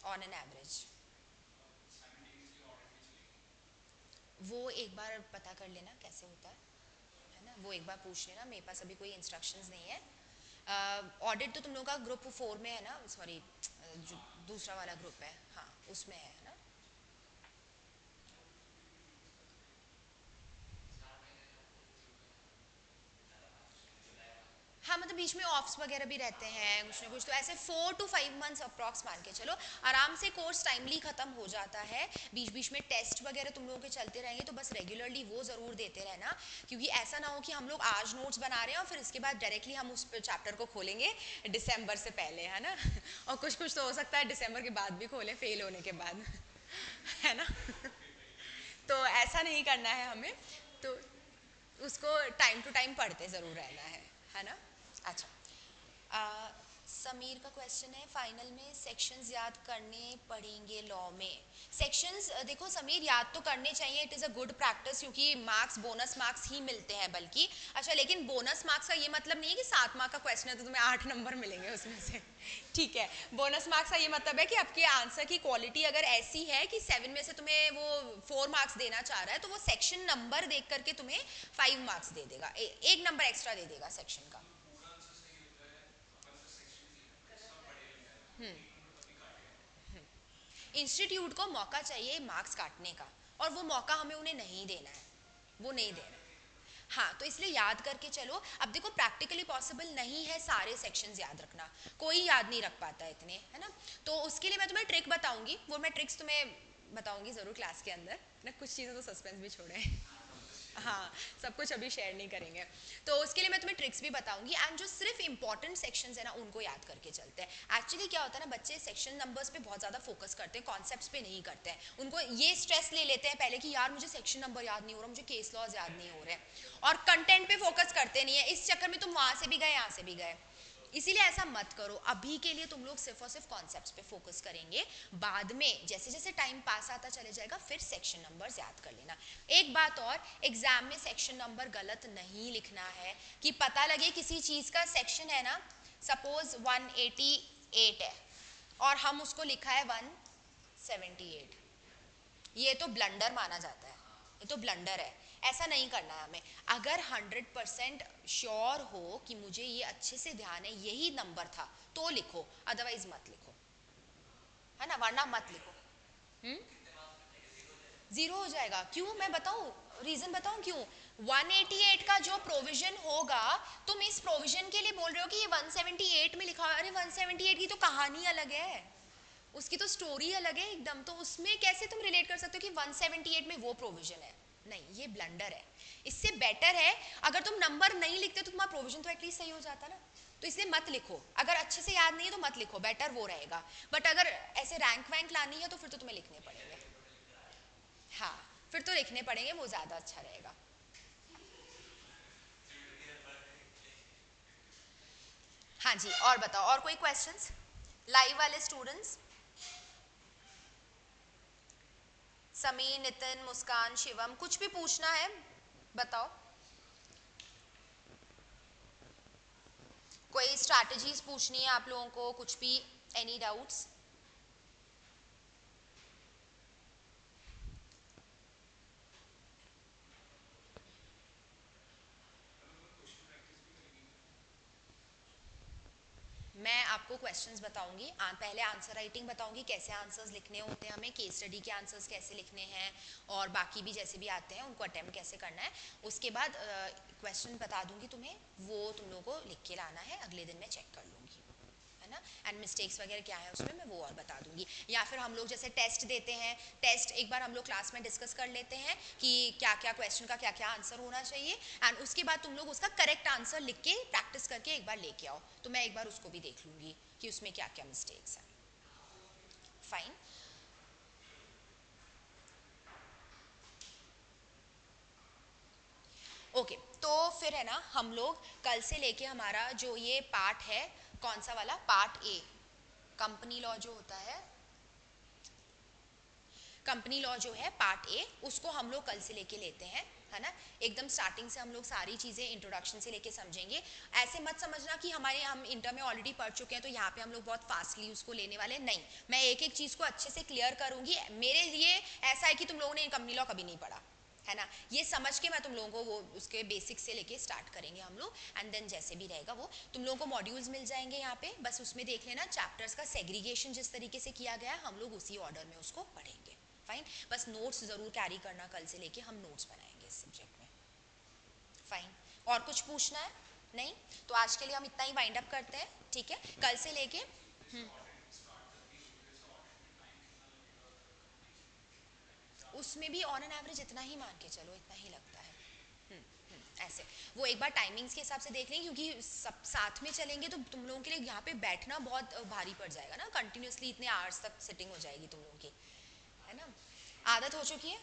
On an average. वो एक बार पता कर लेना कैसे होता है ना, वो एक बार पूछ लेना, मेरे पास अभी कोई इंस्ट्रक्शंस नहीं है। ऑडिट तो तुम लोगों का ग्रुप 4 में है ना, सॉरी जो दूसरा वाला ग्रुप है, हाँ उसमें है ना। हाँ मतलब बीच में ऑफ्स वगैरह भी रहते हैं कुछ ना कुछ, तो ऐसे 4 to 5 months अप्रॉक्स मान के चलो, आराम से कोर्स टाइमली खत्म हो जाता है। बीच बीच में टेस्ट वगैरह तुम लोगों के चलते रहेंगे, तो बस रेगुलरली वो ज़रूर देते रहना, क्योंकि ऐसा ना हो कि हम लोग आज नोट्स बना रहे हैं और फिर इसके बाद डायरेक्टली हम उस चैप्टर को खोलेंगे दिसंबर से पहले, है ना। और कुछ कुछ तो हो सकता है दिसंबर के बाद भी खोलें, फेल होने के बाद, है ना। तो ऐसा नहीं करना है हमें, तो उसको टाइम टू टाइम पढ़ते ज़रूर रहना है ना। अच्छा, समीर का क्वेश्चन है फाइनल में सेक्शंस याद करने पड़ेंगे लॉ में। सेक्शंस देखो समीर, याद तो करने चाहिए, it is a good practice, क्योंकि मार्क्स बोनस मार्क्स ही मिलते हैं बल्कि। अच्छा लेकिन बोनस मार्क्स का ये मतलब नहीं है कि 7 मार्क का क्वेश्चन है तो तुम्हें 8 नंबर मिलेंगे उसमें से, ठीक है। बोनस मार्क्स का ये मतलब है कि आपके आंसर की क्वालिटी अगर ऐसी है कि 7 में से तुम्हें वो 4 मार्क्स देना चाह रहा है, तो वो सेक्शन नंबर देख करके तुम्हें 5 मार्क्स दे देगा, एक नंबर एक्स्ट्रा दे देगा सेक्शन का। इंस्टीट्यूट को मौका चाहिए मार्क्स काटने का, और वो मौका हमें उन्हें नहीं देना है, वो नहीं देना है। हाँ तो इसलिए याद करके चलो। अब देखो प्रैक्टिकली पॉसिबल नहीं है सारे सेक्शंस याद रखना, कोई याद नहीं रख पाता इतने, है ना। तो उसके लिए मैं तुम्हें ट्रिक बताऊंगी, वो मैं ट्रिक्स तुम्हें बताऊंगी ज़रूर क्लास के अंदर ना, कुछ चीज़ें तो सस्पेंस भी छोड़े। हाँ सब कुछ अभी शेयर नहीं करेंगे, तो उसके लिए मैं तुम्हें ट्रिक्स भी बताऊंगी। एंड जो सिर्फ इंपॉर्टेंट सेक्शंस है ना उनको याद करके चलते हैं। एक्चुअली क्या होता है ना, बच्चे सेक्शन नंबर्स पे बहुत ज़्यादा फोकस करते हैं, कॉन्सेप्ट्स पे नहीं करते हैं। उनको ये स्ट्रेस ले लेते हैं पहले कि यार मुझे सेक्शन नंबर याद नहीं हो रहा, मुझे केस लॉज याद नहीं हो रहे हैं, और कंटेंट पे फोकस करते नहीं है। इस चक्कर में तुम वहाँ से भी गए यहाँ से भी गए, इसीलिए ऐसा मत करो। अभी के लिए तुम लोग सिर्फ और सिर्फ कॉन्सेप्ट्स पे फोकस करेंगे, बाद में जैसे जैसे टाइम पास आता चले जाएगा फिर सेक्शन नंबर्स याद कर लेना। एक बात और, एग्जाम में सेक्शन नंबर गलत नहीं लिखना है, कि पता लगे किसी चीज़ का सेक्शन है ना, सपोज 188 है और हम उसको लिखा है 178, ये तो ब्लंडर माना जाता है, ये तो ब्लंडर है। ऐसा नहीं करना है हमें। अगर 100% श्योर हो कि मुझे ये अच्छे से ध्यान है यही नंबर था तो लिखो, अदरवाइज मत लिखो, है ना, वरना मत लिखो। जीरो हो जाएगा, क्यों मैं बताऊं, रीजन बताऊं क्यों। 188 का जो प्रोविजन होगा, तुम इस प्रोविजन के लिए बोल रहे हो कि ये 178 में लिखा है, अरे 178 की तो कहानी अलग है, उसकी तो स्टोरी अलग है एकदम, तो उसमें कैसे तुम रिलेट कर सकते हो कि 178 में वो प्रोविजन है। नहीं, ये ब्लंडर है। इससे बेटर है अगर तुम नंबर नहीं लिखते तो तुम्हारा प्रोविजन तो एटलीस्ट सही हो जाता ना। तो इसलिए मत लिखो, अगर अच्छे से याद नहीं है तो मत लिखो, बेटर वो रहेगा। बट अगर ऐसे रैंक वैंक लानी है तो फिर तो तुम्हें लिखने पड़ेंगे, हाँ फिर तो लिखने पड़ेंगे, वो ज़्यादा अच्छा रहेगा। हाँ जी, और बताओ, और कोई क्वेश्चंस लाइव वाले स्टूडेंट्स? समीर, नितिन, मुस्कान, शिवम, कुछ भी पूछना है बताओ। कोई स्ट्रैटेजीज पूछनी है आप लोगों को, कुछ भी, एनी डाउट्स? मैं आपको क्वेश्चंस बताऊंगी, पहले आंसर राइटिंग बताऊंगी, कैसे आंसर्स लिखने होते हैं हमें, केस स्टडी के आंसर्स कैसे लिखने हैं, और बाकी भी जैसे भी आते हैं उनको अटेम्प्ट कैसे करना है। उसके बाद क्वेश्चन बता दूंगी तुम्हें, वो तुम लोगों को लिख के लाना है, अगले दिन मैं चेक कर लूँगी, है ना। एंड मिस्टेक्स वगैरह क्या है उसमें मैं वो और बता दूंगी। या फिर हम लोग जैसे टेस्ट देते हैं, टेस्ट एक बार हम लोग क्लास में डिस्कस कर लेते हैं कि क्या क्या क्वेश्चन का क्या क्या आंसर होना चाहिए, एंड उसके बाद तुम लोग उसका करेक्ट आंसर लिख के प्रैक्टिस करके एक बार लेके आओ, तो मैं एक बार उसको भी देख लूँगी कि उसमें क्या क्या मिस्टेक्स हैं। फाइन। ओके, तो फिर है ना हम लोग कल से लेके हमारा जो ये पार्ट है, कौन सा वाला, पार्ट ए, कंपनी लॉ जो होता है, कंपनी लॉ जो है पार्ट ए, उसको हम लोग कल से लेके लेते हैं, है ना। एकदम स्टार्टिंग से हम लोग सारी चीज़ें इंट्रोडक्शन से लेके समझेंगे। ऐसे मत समझना कि हम इंटर में ऑलरेडी पढ़ चुके हैं तो यहाँ पे हम लोग बहुत फास्टली उसको लेने वाले, नहीं। मैं एक एक चीज़ को अच्छे से क्लियर करूँगी। मेरे लिए ऐसा है कि तुम लोगों ने कंपनी लॉ कभी नहीं पढ़ा, है ना। ये समझ के मैं तुम लोगों को वो उसके बेसिक से लेके स्टार्ट करेंगे हम लोग, एंड देन जैसे भी रहेगा वो तुम लोगों को मॉड्यूल्स मिल जाएंगे यहाँ पे, बस उसमें देख लेना चैप्टर्स का सेग्रीगेशन जिस तरीके से किया गया है हम लोग उसी ऑर्डर में उसको पढ़ेंगे। फाइन, बस नोट्स ज़रूर कैरी करना, कल से लेके हम नोट्स बनाएंगे इस सब्जेक्ट में। फाइन, और कुछ पूछना है? नहीं, तो आज के लिए हम इतना ही वाइंड अप करते हैं, ठीक है। कल से लेके उसमें भी ऑन एन एवरेज इतना ही मान के चलो, इतना ही लगता है। ऐसे वो एक बार टाइमिंग्स के हिसाब से देख लेंगे, क्योंकि सब साथ में चलेंगे तो तुम लोगों के लिए यहाँ पे बैठना बहुत भारी पड़ जाएगा ना, कंटिन्यूसली इतने आवर्स तक सिटिंग हो जाएगी तुम लोगों की, है ना। आदत हो चुकी है।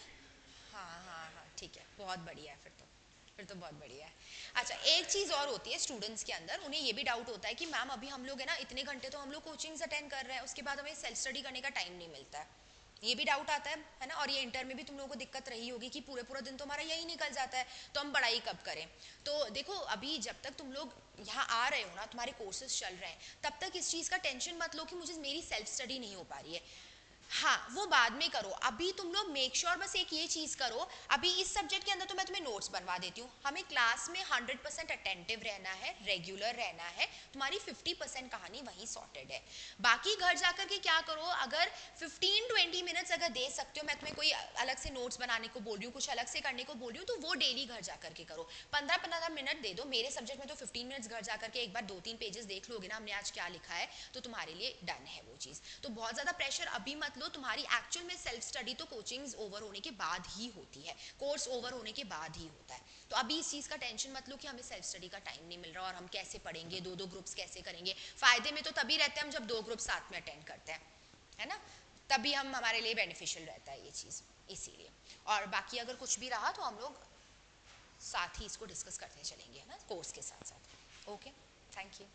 हाँ हाँ हाँ, ठीक है, बहुत बढ़िया है फिर तो बहुत बढ़िया है। अच्छा, एक चीज़ और होती है स्टूडेंट्स के अंदर, उन्हें ये भी डाउट होता है कि मैम अभी हम लोग है ना इतने घंटे तो हम लोग कोचिंग्स अटेंड कर रहे हैं, उसके बाद हमें सेल्फ स्टडी करने का टाइम नहीं मिलता है। ये भी डाउट आता है ना। और ये इंटर में भी तुम लोगों को दिक्कत रही होगी कि पूरे पूरा दिन तो हमारा यही निकल जाता है, तो हम पढ़ाई कब करें। तो देखो, अभी जब तक तुम लोग यहाँ आ रहे हो ना, तुम्हारे कोर्सेज चल रहे हैं, तब तक इस चीज़ का टेंशन मत लो कि मुझे मेरी सेल्फ स्टडी नहीं हो पा रही है। हाँ, वो बाद में करो, अभी तुम लोग मेक श्योर बस एक ये चीज़ करो। अभी इस सब्जेक्ट के अंदर तो मैं तुम्हें नोट्स बनवा देती हूँ, हमें क्लास में 100% अटेंटिव रहना है, रेगुलर रहना है, तुम्हारी 50% कहानी वहीं सॉर्टेड है। बाकी घर जाकर के क्या करो, अगर 15-20 मिनट्स अगर दे सकते हो, मैं तुम्हें कोई अलग से नोट्स बनाने को बोल रही हूँ, कुछ अलग से करने को बोल रही हूँ, तो वो डेली घर जाकर के करो। 15-15 मिनट दे दो, मेरे सब्जेक्ट में तो 15 मिनट्स घर जाकर के एक बार 2-3 पेजेस देख लोगे ना हमने आज क्या लिखा है, तो तुम्हारे लिए डन है वो चीज़। तो बहुत ज़्यादा प्रेशर अभी मत लो, तुम्हारी एक्चुअल में सेल्फ स्टडी तो कोचिंग्स ओवर होने के बाद ही होती है, कोर्स ओवर होने के बाद ही होता है। तो अभी इस चीज़ का टेंशन मत लो कि हमें सेल्फ स्टडी का टाइम नहीं मिल रहा और हम कैसे पढ़ेंगे, दो दो ग्रुप्स कैसे करेंगे। फ़ायदे में तो तभी रहते हैं हम जब 2 ग्रुप साथ में अटेंड करते हैं, है ना, तभी हम हमारे लिए बेनिफिशियल रहता है ये चीज़, इसीलिए। और बाकी अगर कुछ भी रहा तो हम लोग साथ ही इसको डिस्कस करते चलेंगे, है ना, कोर्स के साथ साथ। Okay, thank you.